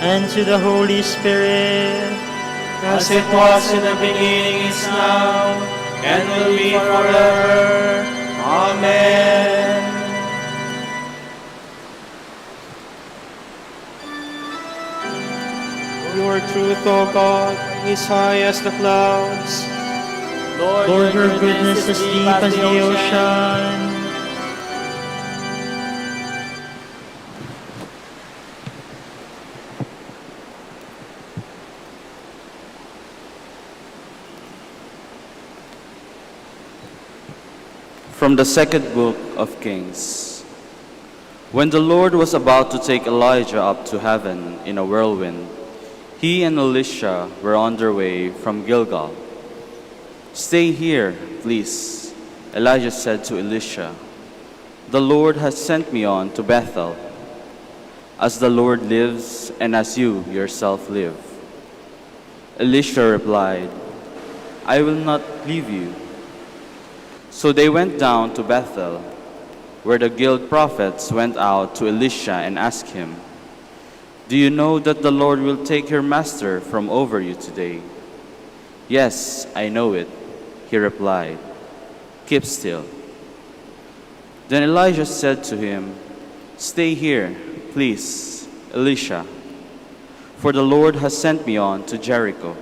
and to the Holy Spirit. As it was in the beginning, is now, and will be forever. Amen. your truth, O God, is high as the clouds. Lord, your goodness is deep as the ocean. From the second book of Kings. When the Lord was about to take Elijah up to heaven in a whirlwind, he and Elisha were on their way from Gilgal. "Stay here, please," Elijah said to Elisha. "The Lord has sent me on to Bethel. As the Lord lives and as you yourself live." Elisha replied, "I will not leave you." So they went down to Bethel, where the guild prophets went out to Elisha and asked him, "Do you know that the Lord will take your master from over you today?" "Yes, I know it," he replied. "Keep still." Then Elijah said to him, "Stay here, please, Elisha, for the Lord has sent me on to Jericho.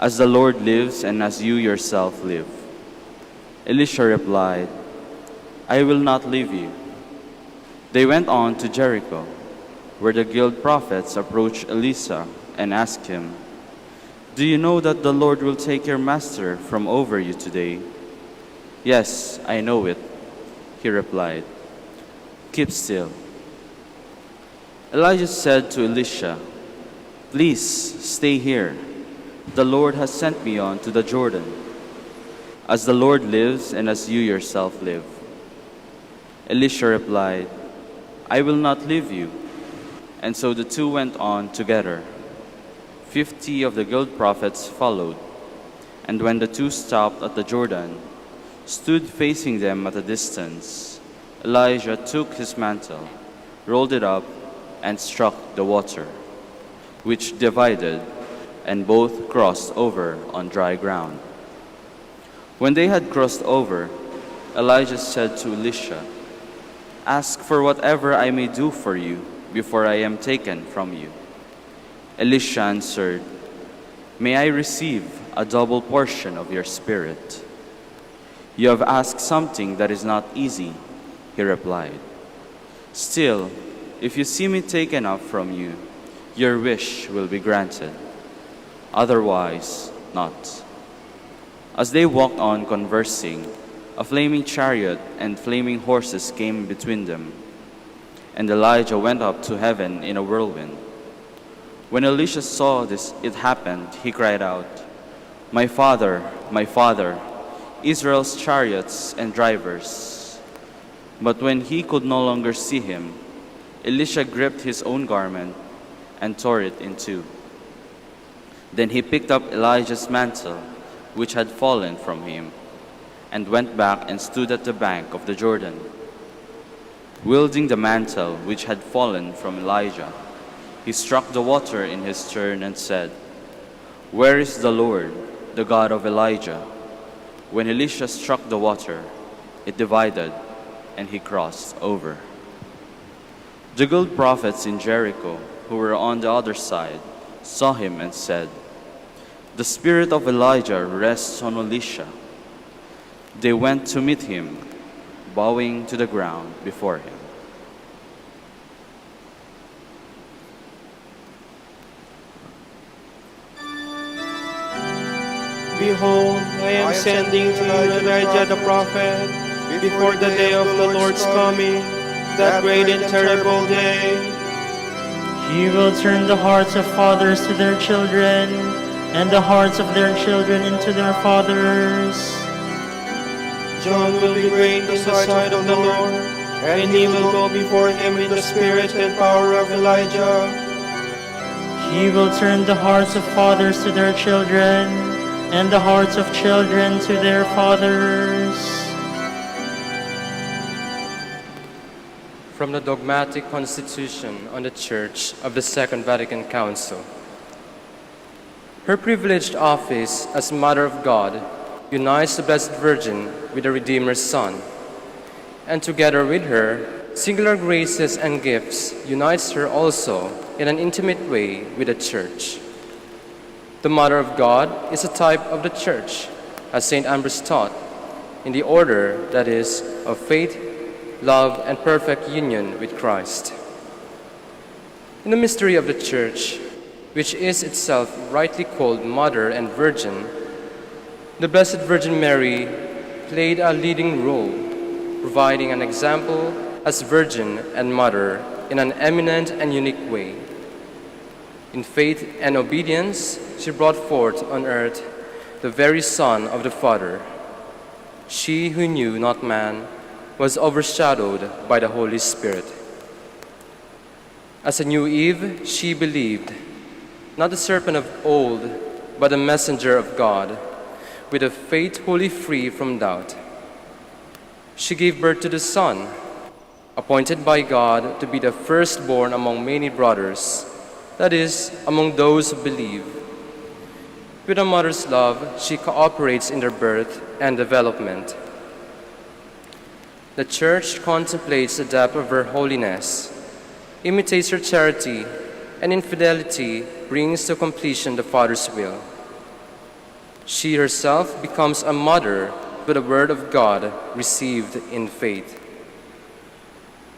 As the Lord lives and as you yourself live." Elisha replied, "I will not leave you." They went on to Jericho, where the guild prophets approached Elisha and asked him, "Do you know that the Lord will take your master from over you today?" "Yes, I know it," he replied. "Keep still." Elijah said to Elisha, "Please stay here. The Lord has sent me on to the Jordan. As the Lord lives and as you yourself live." Elisha replied, "I will not leave you." And so the two went on together. 50 of the guild prophets followed, and when the two stopped at the Jordan, stood facing them at a distance, Elijah took his mantle, rolled it up, and struck the water, which divided, and both crossed over on dry ground. When they had crossed over, Elijah said to Elisha, "Ask for whatever I may do for you before I am taken from you." Elisha answered, "May I receive a double portion of your spirit." "You have asked something that is not easy," he replied. "Still, if you see me taken up from you, your wish will be granted. Otherwise, not." As they walked on conversing, a flaming chariot and flaming horses came between them, and Elijah went up to heaven in a whirlwind. When Elisha saw it happened, he cried out, my father, Israel's chariots and drivers." But when he could no longer see him, Elisha gripped his own garment and tore it in two. Then he picked up Elijah's mantle, which had fallen from him, and went back and stood at the bank of the Jordan. Wielding the mantle which had fallen from Elijah, he struck the water in his turn and said, "Where is the Lord, the God of Elijah?" When Elisha struck the water, it divided, and he crossed over. The guild prophets in Jericho, who were on the other side, saw him and said, "The spirit of Elijah rests on Elisha." They went to meet him, bowing to the ground before him. Behold, I am sending to you Elijah the prophet before the day of the Lord's coming, that great and terrible day. He will turn the hearts of fathers to their children, and the hearts of their children into their fathers. John will be great in the sight of the Lord, and he will go before him in the spirit and power of Elijah. He will turn the hearts of fathers to their children, and the hearts of children to their fathers. From the Dogmatic Constitution on the Church of the Second Vatican Council. Her privileged office as Mother of God unites the Blessed Virgin with the Redeemer's Son, and together with her, singular graces and gifts unites her also in an intimate way with the Church. The Mother of God is a type of the Church, as St. Ambrose taught, in the order, that is, of faith, love, and perfect union with Christ. In the mystery of the Church, which is itself rightly called Mother and Virgin, the Blessed Virgin Mary played a leading role, providing an example as Virgin and Mother in an eminent and unique way. In faith and obedience, she brought forth on earth the very Son of the Father. She who knew not man was overshadowed by the Holy Spirit. As a new Eve, she believed, not the serpent of old, but the messenger of God, with a faith wholly free from doubt. She gave birth to the Son, appointed by God to be the firstborn among many brothers, that is, among those who believe. With a mother's love, she cooperates in their birth and development. The Church contemplates the depth of her holiness, imitates her charity, and in fidelity brings to completion the Father's will. She herself becomes a mother with the Word of God received in faith.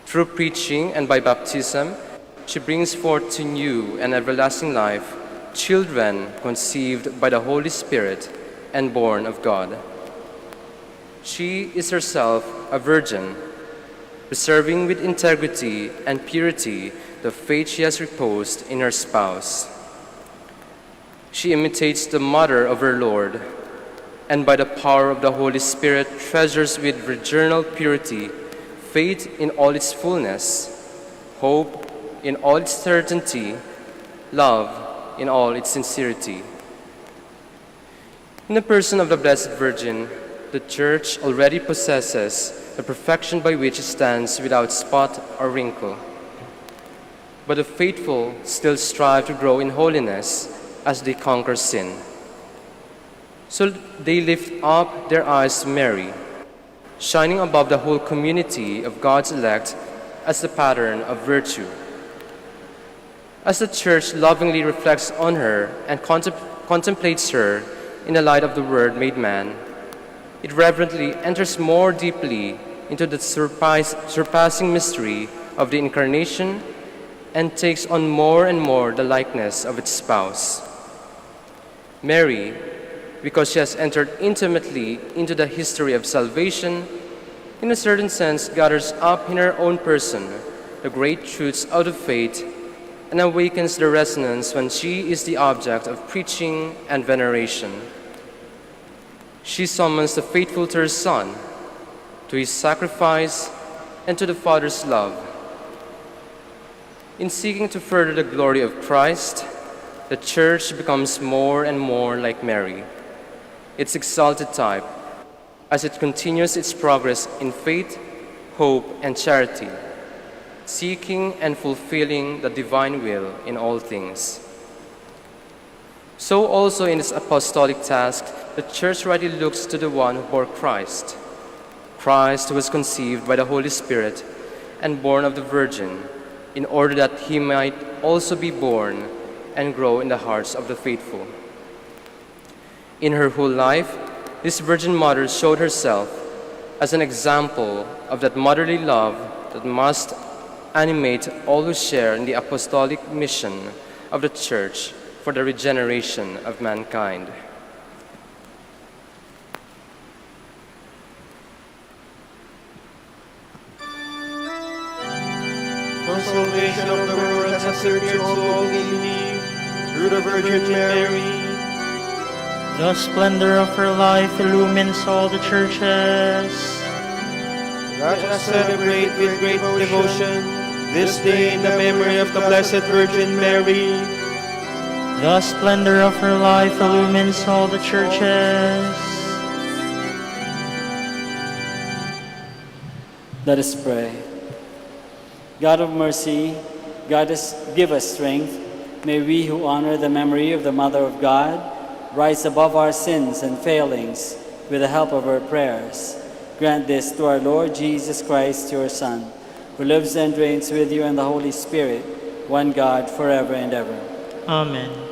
Through preaching and by baptism, she brings forth to new and everlasting life children conceived by the Holy Spirit and born of God. She is herself a virgin, preserving with integrity and purity the faith she has reposed in her spouse. She imitates the mother of her Lord, and by the power of the Holy Spirit treasures with virginal purity faith in all its fullness, hope in all its certainty, love in all its sincerity. In the person of the Blessed Virgin, the Church already possesses the perfection by which it stands without spot or wrinkle. But the faithful still strive to grow in holiness as they conquer sin. So they lift up their eyes to Mary, shining above the whole community of God's elect as the pattern of virtue. As the Church lovingly reflects on her and contemplates her in the light of the Word made man, it reverently enters more deeply into the surpassing mystery of the Incarnation and takes on more and more the likeness of its spouse. Mary, because she has entered intimately into the history of salvation, in a certain sense gathers up in her own person the great truths out of faith and awakens the resonance when she is the object of preaching and veneration. She summons the faithful to her Son, to his sacrifice, and to the Father's love. In seeking to further the glory of Christ, the Church becomes more and more like Mary, its exalted type, as it continues its progress in faith, hope, and charity, seeking and fulfilling the divine will in all things. So also in its apostolic task, the Church rightly looks to the one who bore Christ, Christ who was conceived by the Holy Spirit and born of the Virgin, in order that he might also be born and grow in the hearts of the faithful. In her whole life, this Virgin Mother showed herself as an example of that motherly love that must animate all who share in the apostolic mission of the Church for the regeneration of mankind. For salvation of the world has appeared to all who believe, through the Virgin Mary. The splendor of her life illumines all the churches. Let us celebrate with great devotion this day in the memory of the Blessed Virgin Mary. The splendor of her life illumines all the churches. Let us pray. God of mercy, give us strength. May we who honor the memory of the Mother of God rise above our sins and failings with the help of her prayers. Grant this to our Lord Jesus Christ, your Son, who lives and reigns with you and the Holy Spirit, one God, forever and ever. Amen.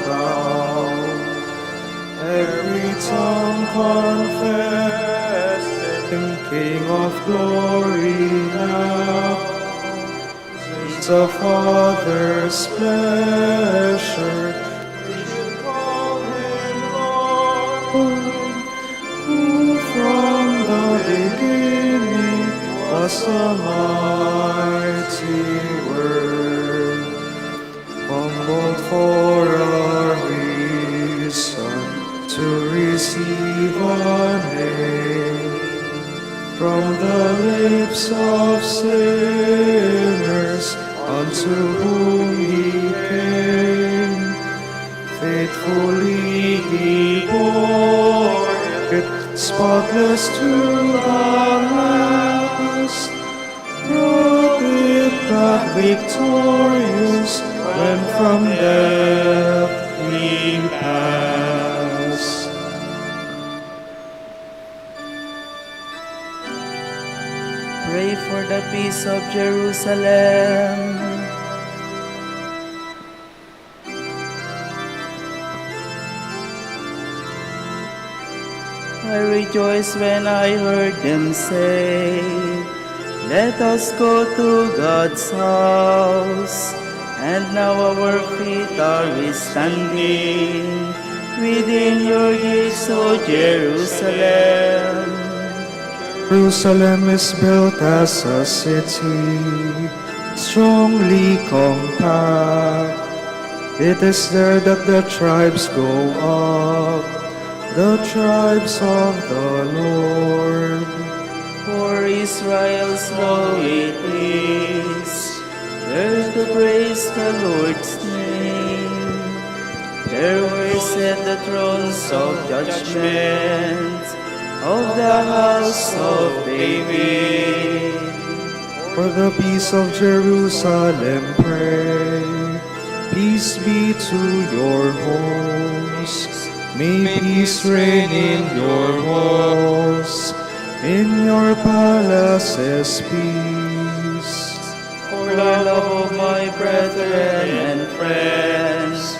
down. Every tongue confess Him King of glory now. It's the Father's pleasure we should call Him Lord, who from the beginning was the mighty Word, humbled for our reason to receive a name from the lips of sinners unto whom He came. Faithfully He bore it, spotless to the last, brought it back victorious when from death He passed. Pray for the peace of Jerusalem. I rejoiced when I heard them say, let us go to God's house. And now our feet are standing within your gates, O Jerusalem. Jerusalem is built as a city, strongly compact. It is there that the tribes go up, the tribes of the Lord. For Israel's law it is, there to praise the Lord's name. There were set the thrones of judgment of the house of David. For the peace of Jerusalem pray, peace be to your homes. May peace reign in your halls, in your palaces peace. For love of my brethren and friends,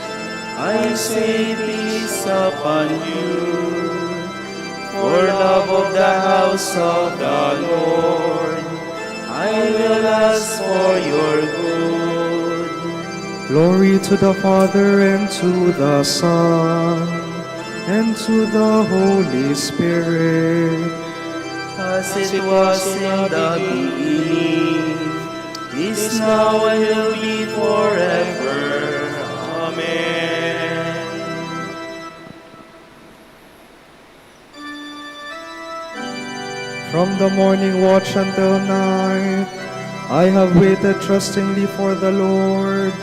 I say peace upon you. For love of the house of the Lord, I will ask for your good. Glory to the Father and to the Son and to the Holy Spirit, as it was in the beginning, is now and will be forever. Amen. From the morning watch until night, I have waited trustingly for the Lord.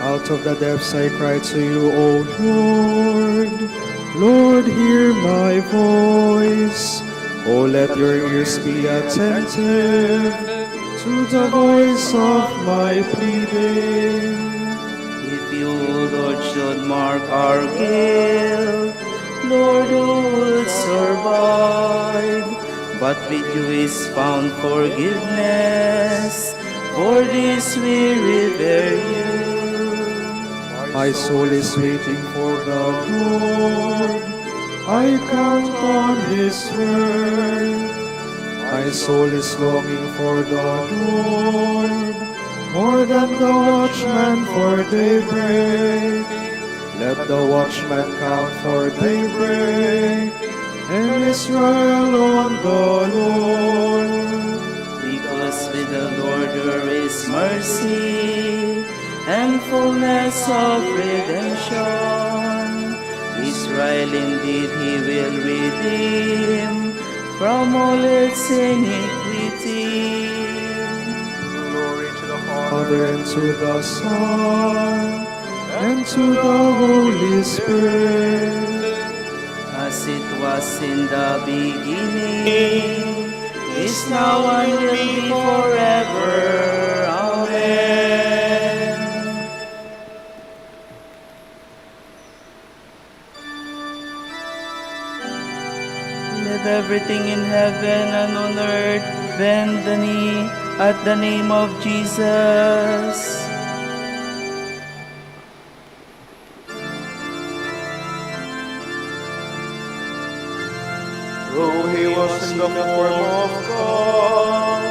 Out of the depths I cry to you, O Lord. Lord, hear my voice. O let your ears be attentive to the voice of my pleading. If you, Lord, should mark our guilt, Lord, who will survive? But with you is found forgiveness, for this we revere you. My soul is waiting for the Lord. I count on His word. My soul is longing for the Lord, more than the watchman for daybreak. Let the watchman count for daybreak, and Israel on the Lord. Because with the Lord there is mercy and fullness of redemption. Israel indeed He will redeem from all its iniquity. Glory to the Father, and to the Son, and to the Holy Spirit, as it was in the beginning, is now and will be forever. Amen. Let everything in heaven and on earth bend the knee at the name of Jesus. Though he was in the form of God,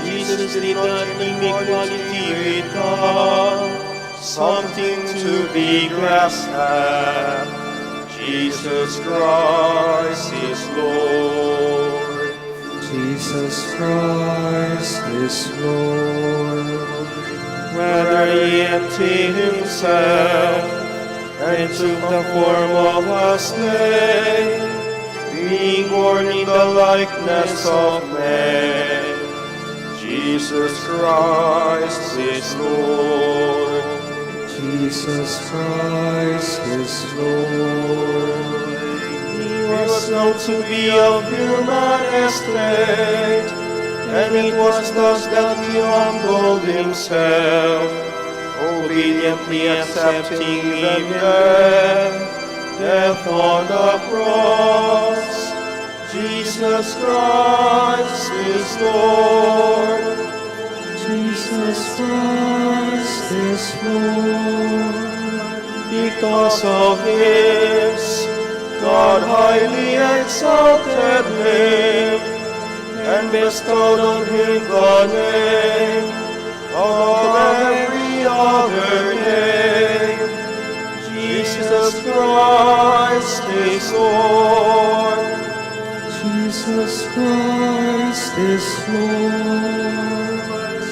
Jesus did not think equality with God something to be grasped at. Jesus Christ is Lord. Jesus Christ is Lord. Rather he emptied himself and took the form of a slave, being born in the likeness of man. Jesus Christ is Lord. Jesus Christ is Lord. He was known to be of human estate, and it was thus that he humbled himself, obediently accepting even death on the cross. Jesus Christ is Lord. Jesus Christ is Lord. Because of this, God highly exalted him and bestowed on him the name above every other name. Jesus Christ is Lord. Jesus Christ is Lord.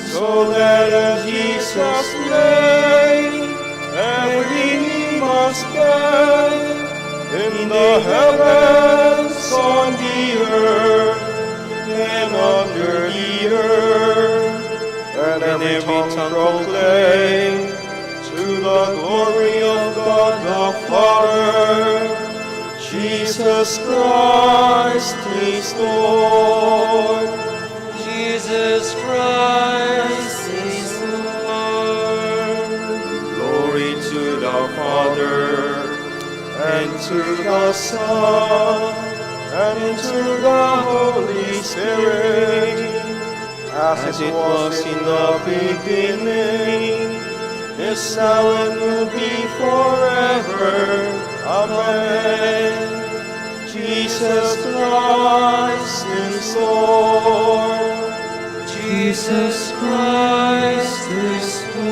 So that in Jesus' name every knee must bend, in the heavens, on the earth, and under the earth, and every tongue proclaim to the glory of God the Father, Jesus Christ is Lord. Jesus Christ is Lord. Glory to the Father, and to the Son, and to the Holy Spirit, as it was in the beginning, is now and will be forever. Amen. Jesus Christ is Lord. Jesus Christ is Lord.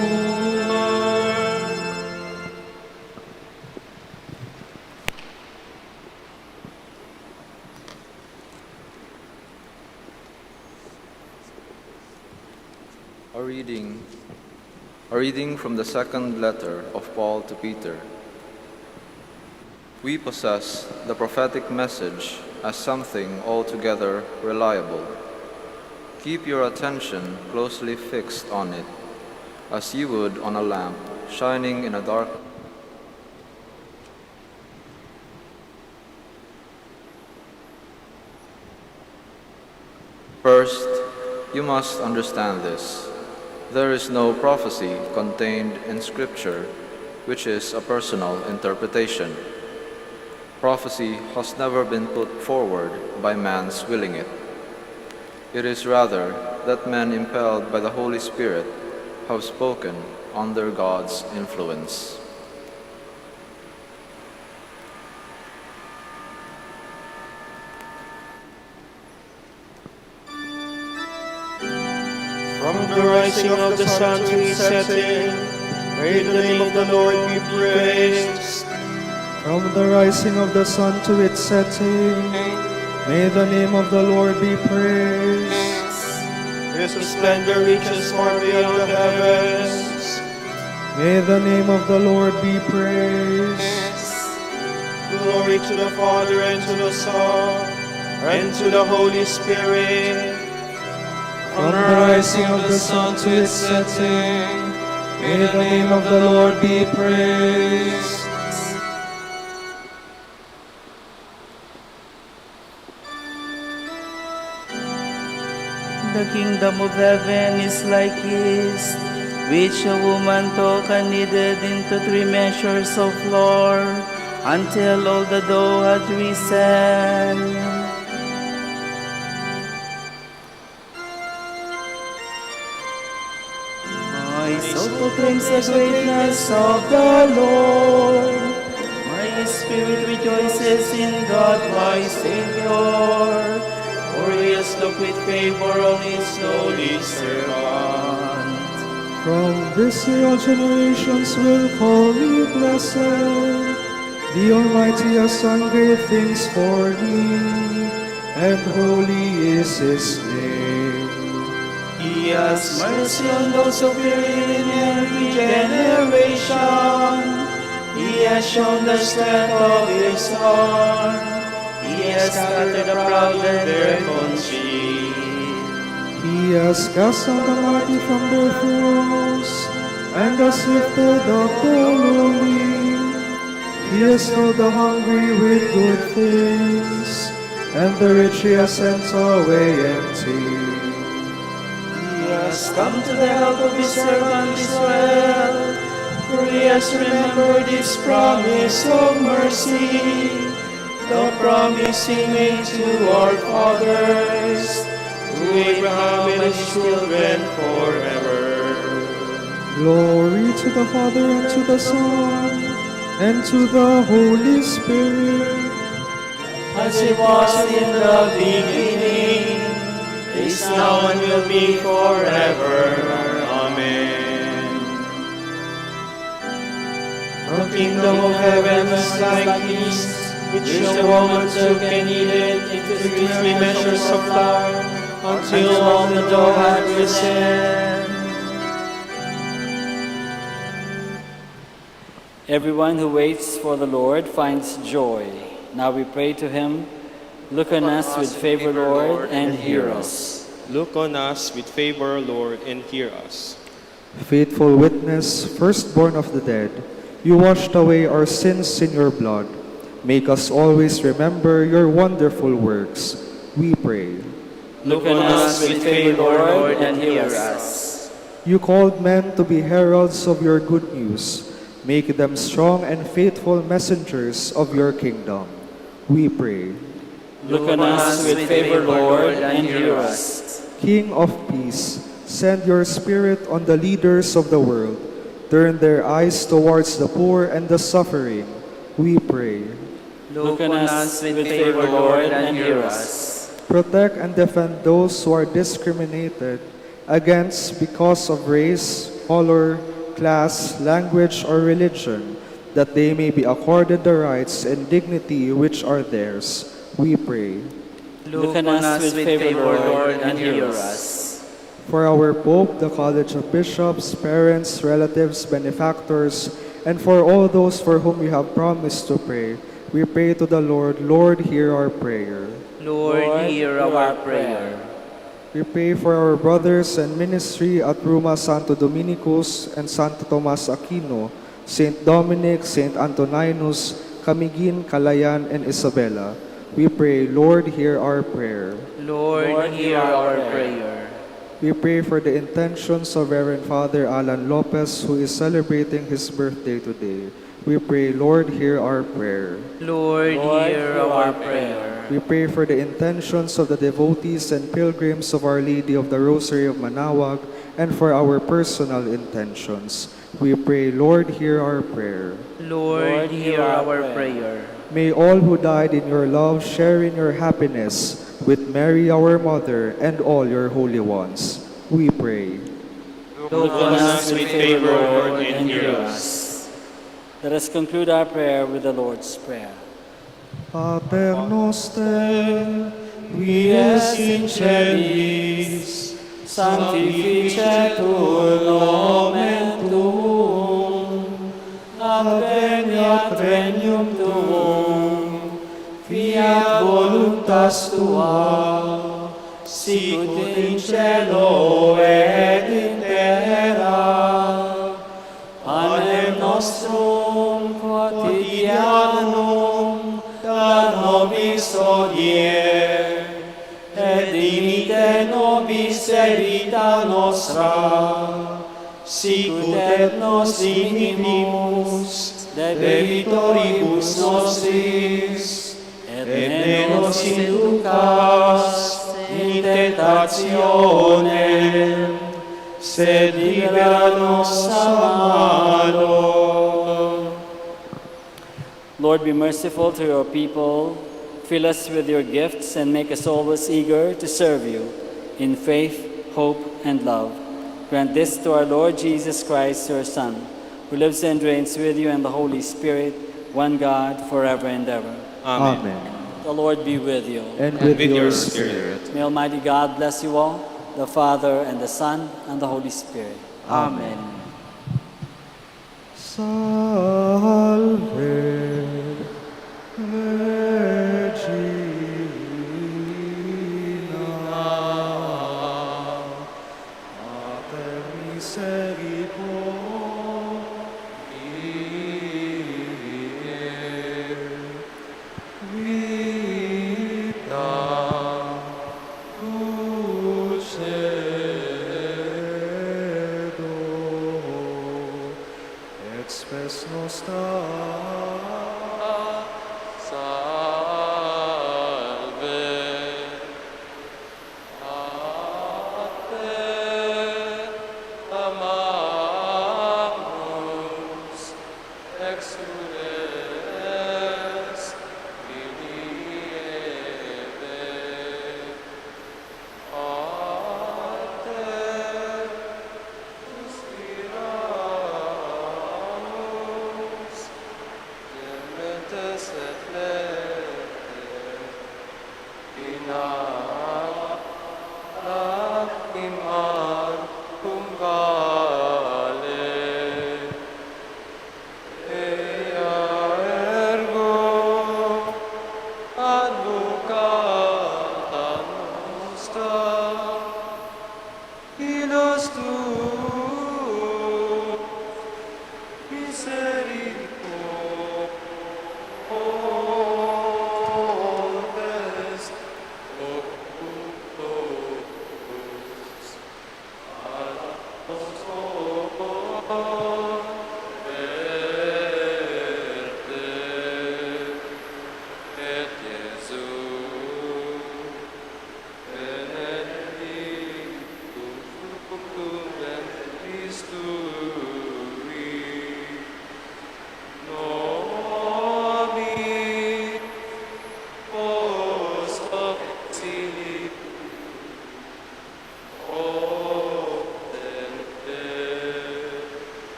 A reading from the second letter of Paul to Peter. We possess the prophetic message as something altogether reliable. Keep your attention closely fixed on it, as you would on a lamp shining in a dark. First, you must understand this. There is no prophecy contained in Scripture which is a personal interpretation. Prophecy has never been put forward by man's willing it. It is rather that men impelled by the Holy Spirit have spoken under God's influence. From the rising of the sun to its setting, may the name of the Lord be praised. From the rising of the sun to its setting, may the name of the Lord be praised. His splendor reaches far beyond the heavens. May the name of the Lord be praised. Glory to the Father, and to the Son, and to the Holy Spirit. From the rising of the sun to its setting, may the name of the Lord be praised. The kingdom of heaven is like yeast, which a woman took and kneaded into 3 measures of flour, until all the dough had risen. My soul proclaims the greatness of the Lord. My spirit rejoices in God my Savior, for he has looked with favor on his lowly servant. From this day all generations will call me blessed. The Almighty has done great things for me, and holy is his name. He has mercy on those who fear him in every generation. He has shown the strength of his arm. He has scattered the proud and their conceit. He has cast down the mighty from their thrones, and has lifted up the lowly. He has filled the hungry with good things, and the rich he has sent away empty. He has come to the help of his servant Israel, for he has remembered his promise of mercy, the promise he made to our fathers, to Abraham and his children forever. Glory to the Father, and to the Son, and to the Holy Spirit, as it was in the beginning, is now and will be forever. Amen. The kingdom of heaven is like yeast, which a woman took and kneaded into 3 measures of flour, until all the dough had risen. Everyone who waits for the Lord finds joy. Now we pray to him. Look on us with favor, Lord, and hear us. Look on us with favor, Lord, and hear us. faithful witness, firstborn of the dead, you washed away our sins in your blood. Make us always remember your wonderful works, we pray. Look on us with favor, Lord, and hear us. You called men to be heralds of your good news. Make them strong and faithful messengers of your kingdom, we pray. Look on us with favor, Lord, and hear us. King of peace, send your Spirit on the leaders of the world. Turn their eyes towards the poor and the suffering, we pray. Look on us with favor, Lord, and hear us. Protect and defend those who are discriminated against because of race, color, class, language, or religion, that they may be accorded the rights and dignity which are theirs, we pray. Look on us with favor, Lord, and hear us. For our Pope, the College of Bishops, parents, relatives, benefactors, and for all those for whom we have promised to pray, we pray to the Lord. Lord, hear our prayer. Lord, hear our prayer. We pray for our brothers and ministry at Roma Santo Dominicus and Santo Tomas Aquino, Saint Dominic, Saint Antoninus, Camiguin, Calayan, and Isabella. We pray, Lord, hear our prayer. Lord, hear our prayer. We pray for the intentions of Reverend Father Alan Lopez, who is celebrating his birthday today. We pray, Lord, hear our prayer. Lord, hear our prayer. We pray for the intentions of the devotees and pilgrims of Our Lady of the Rosary of Manaoag, and for our personal intentions. We pray, Lord, hear our prayer. Lord, hear our prayer. May all who died in your love share in your happiness with Mary, our Mother, and all your holy ones. We pray. Look on us with favor, Lord, and hear us. Let us conclude our prayer with the Lord's Prayer. Pater noster, qui es in celis, sanctificetur nomen tuum, adveniat regnum tuum, fiat voluntas tua, sicut in cielo et in terra. Panem nostrum quotidianum da nobis hodie, et dimite nobis debita nostra, sicut et nos dimimus debitoribus nostris, et ne nos inducas in tentationem, sed libera-nos sa malo. Lord, be merciful to your people. Fill us with your gifts and make us always eager to serve you in faith, hope, and love. Grant this to our Lord Jesus Christ, your Son, who lives and reigns with you and the Holy Spirit, one God, forever and ever. Amen. The Lord be with you. And with your spirit. May Almighty God bless you all, the Father, and the Son, and the Holy Spirit. Amen. Salve Regina, Mater Misericordiae, Vita Dulcedo, et spes nostra.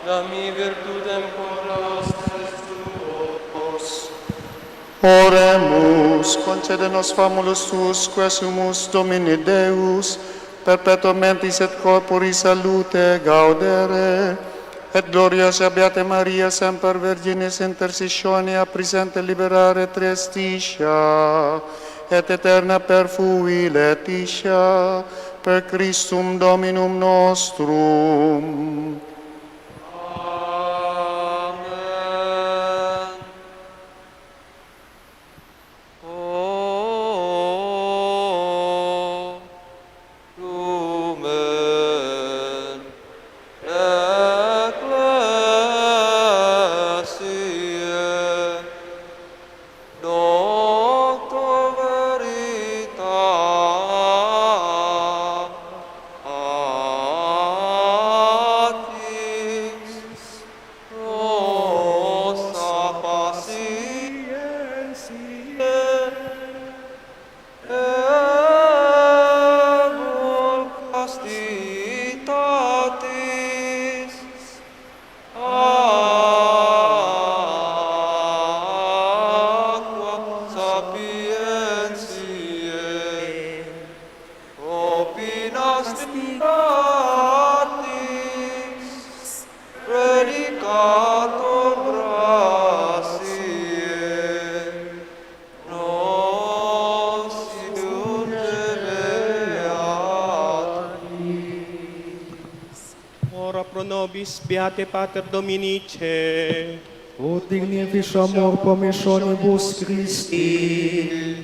Dami virtutem cum tuos. Oremus, concede-nos famulus tuus, quesumus Domini Deus, perpetuum mentis et corpori salute gaudere, et gloriosa Beate Maria, semper Virginis intercessionia, presente liberare triestitia, et eterna perfui letitia, per Christum Dominum nostrum. nobis beate Pater Dominice. Ut dignificiamur promissionibus Christi.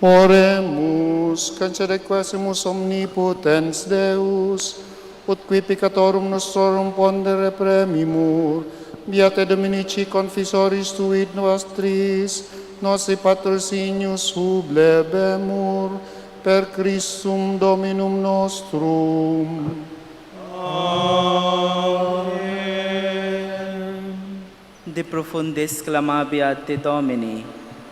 Oremus, cancedequesimus omnipotens Deus, ut qui peccatorum nostrorum pondere premimur, beate Dominici confisoris tuit nostris, nos patrocinius sublebemur, per Christum Dominum nostrum. De profundis clamabiat te Domini,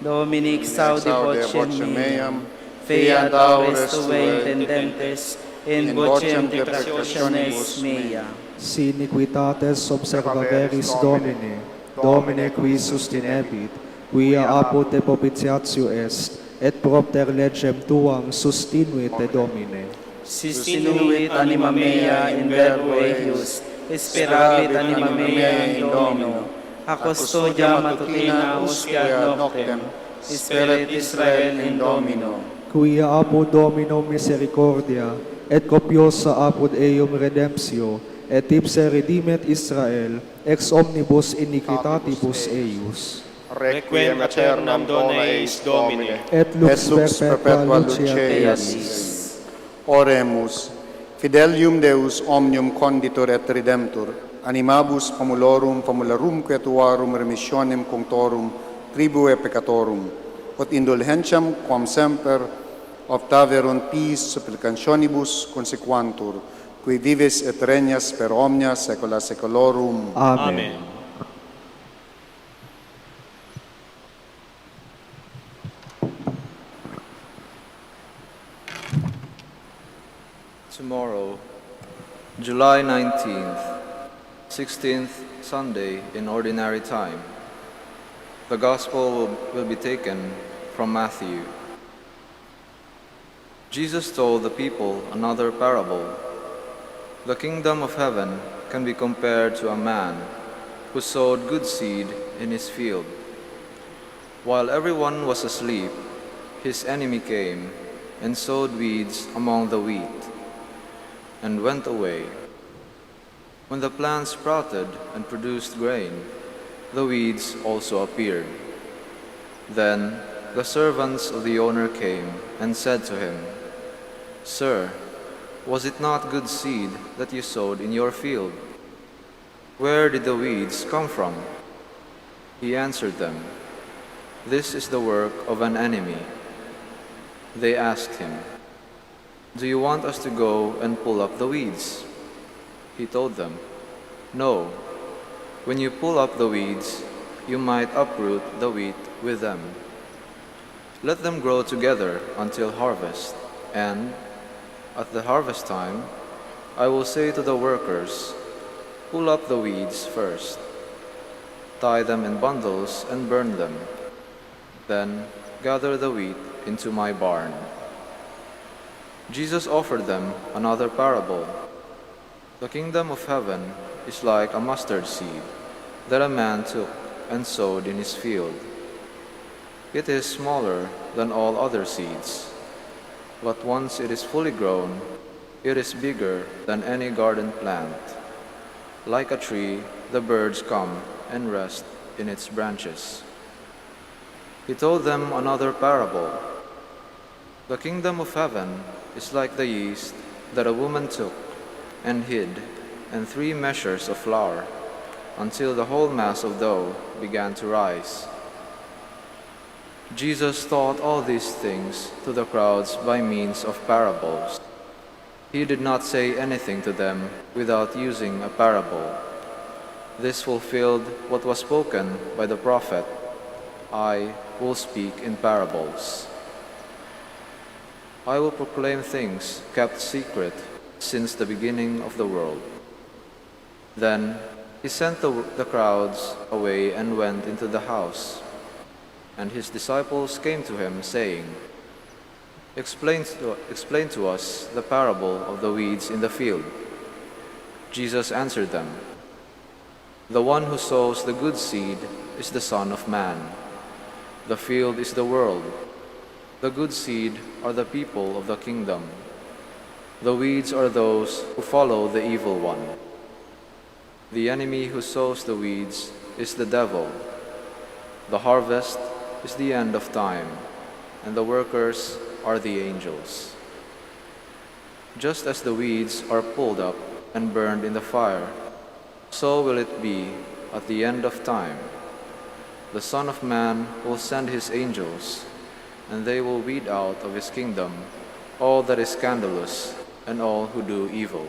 Domini exaudi vocem meam, fiat aures tuae intendentes, in vocem declarationes mea. Si iniquitates observaveris Domine, Domine qui sustinebit, quia apud te propitiatio est, et propter legem tuam sustinuit te Domine. Sustinuit anima mea in verbo eius, speravit anima mea in Domino, a custodia matutina usque ad noctem, speret Israel in Domino. Quia apud Domino misericordia, et copiosa apud eum redemptio, et ipse redimet Israel, ex omnibus iniquitatibus eius. Requiem aeternam dona eis Domine. Et lux perpetua lucia Deus. Oremus, fidelium Deus omnium conditor et redemptor, animabus famulorumque tuarum remissionem cunctorum tribue peccatorum, ut indulgentiam quam semper optaverunt peace supplicationibus consequantur, qui vives et regnas per omnia saecula saeculorum. Amen. Tomorrow, July 19th, 16th Sunday in Ordinary Time, the Gospel will be taken from Matthew. Jesus told the people another parable. The kingdom of heaven can be compared to a man who sowed good seed in his field. While everyone was asleep, his enemy came and sowed weeds among the wheat and went away. When the plant sprouted and produced grain, the weeds also appeared. Then the servants of the owner came and said to him, "Sir, was it not good seed that you sowed in your field? Where did the weeds come from?" He answered them, "This is the work of an enemy." They asked him, "Do you want us to go and pull up the weeds?" He told them, "No. When you pull up the weeds, you might uproot the wheat with them. Let them grow together until harvest, and at the harvest time, I will say to the workers, pull up the weeds first. Tie them in bundles and burn them. Then gather the wheat into my barn." Jesus offered them another parable. The kingdom of heaven is like a mustard seed that a man took and sowed in his field. It is smaller than all other seeds, but once it is fully grown, it is bigger than any garden plant. Like a tree, the birds come and rest in its branches. He told them another parable. The kingdom of heaven is like the yeast that a woman took and hid in 3 measures of flour until the whole mass of dough began to rise. Jesus taught all these things to the crowds by means of parables. He did not say anything to them without using a parable. This fulfilled what was spoken by the prophet, "I will speak in parables. I will proclaim things kept secret since the beginning of the world." Then he sent the crowds away and went into the house. And his disciples came to him, saying, Explain to us the parable of the weeds in the field." Jesus answered them, "The one who sows the good seed is the Son of Man. The field is the world. The good seed are the people of the kingdom. The weeds are those who follow the evil one. The enemy who sows the weeds is the devil. The harvest is the end of time, and the workers are the angels. Just as the weeds are pulled up and burned in the fire, so will it be at the end of time. The Son of Man will send his angels, and they will weed out of his kingdom all that is scandalous and all who do evil.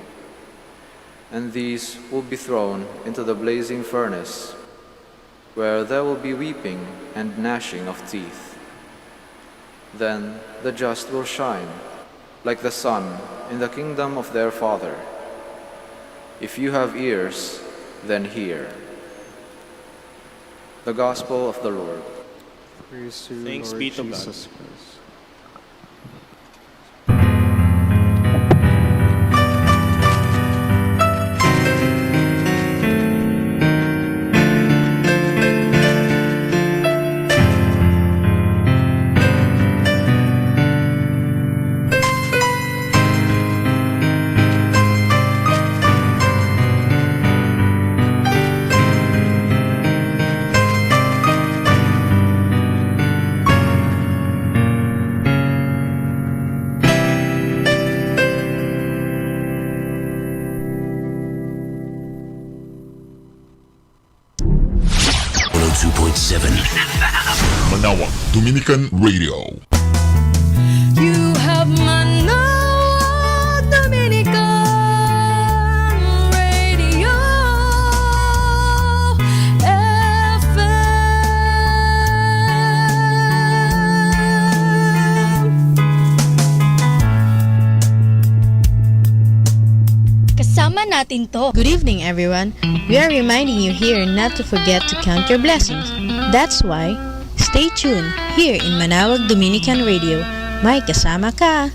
And these will be thrown into the blazing furnace, where there will be weeping and gnashing of teeth. Then the just will shine, like the sun, in the kingdom of their Father. If you have ears, then hear. The Gospel of the Lord. Praise to you, Thanks Lord be to God. Jesus Christ. Manaoag Dominican Radio. You have Manaoag Dominican Radio FM. Kasama natin to. Good evening, everyone. We are reminding you here not to forget to count your blessings. That's why, stay tuned here in Manaoag Dominican Radio. May kasama ka!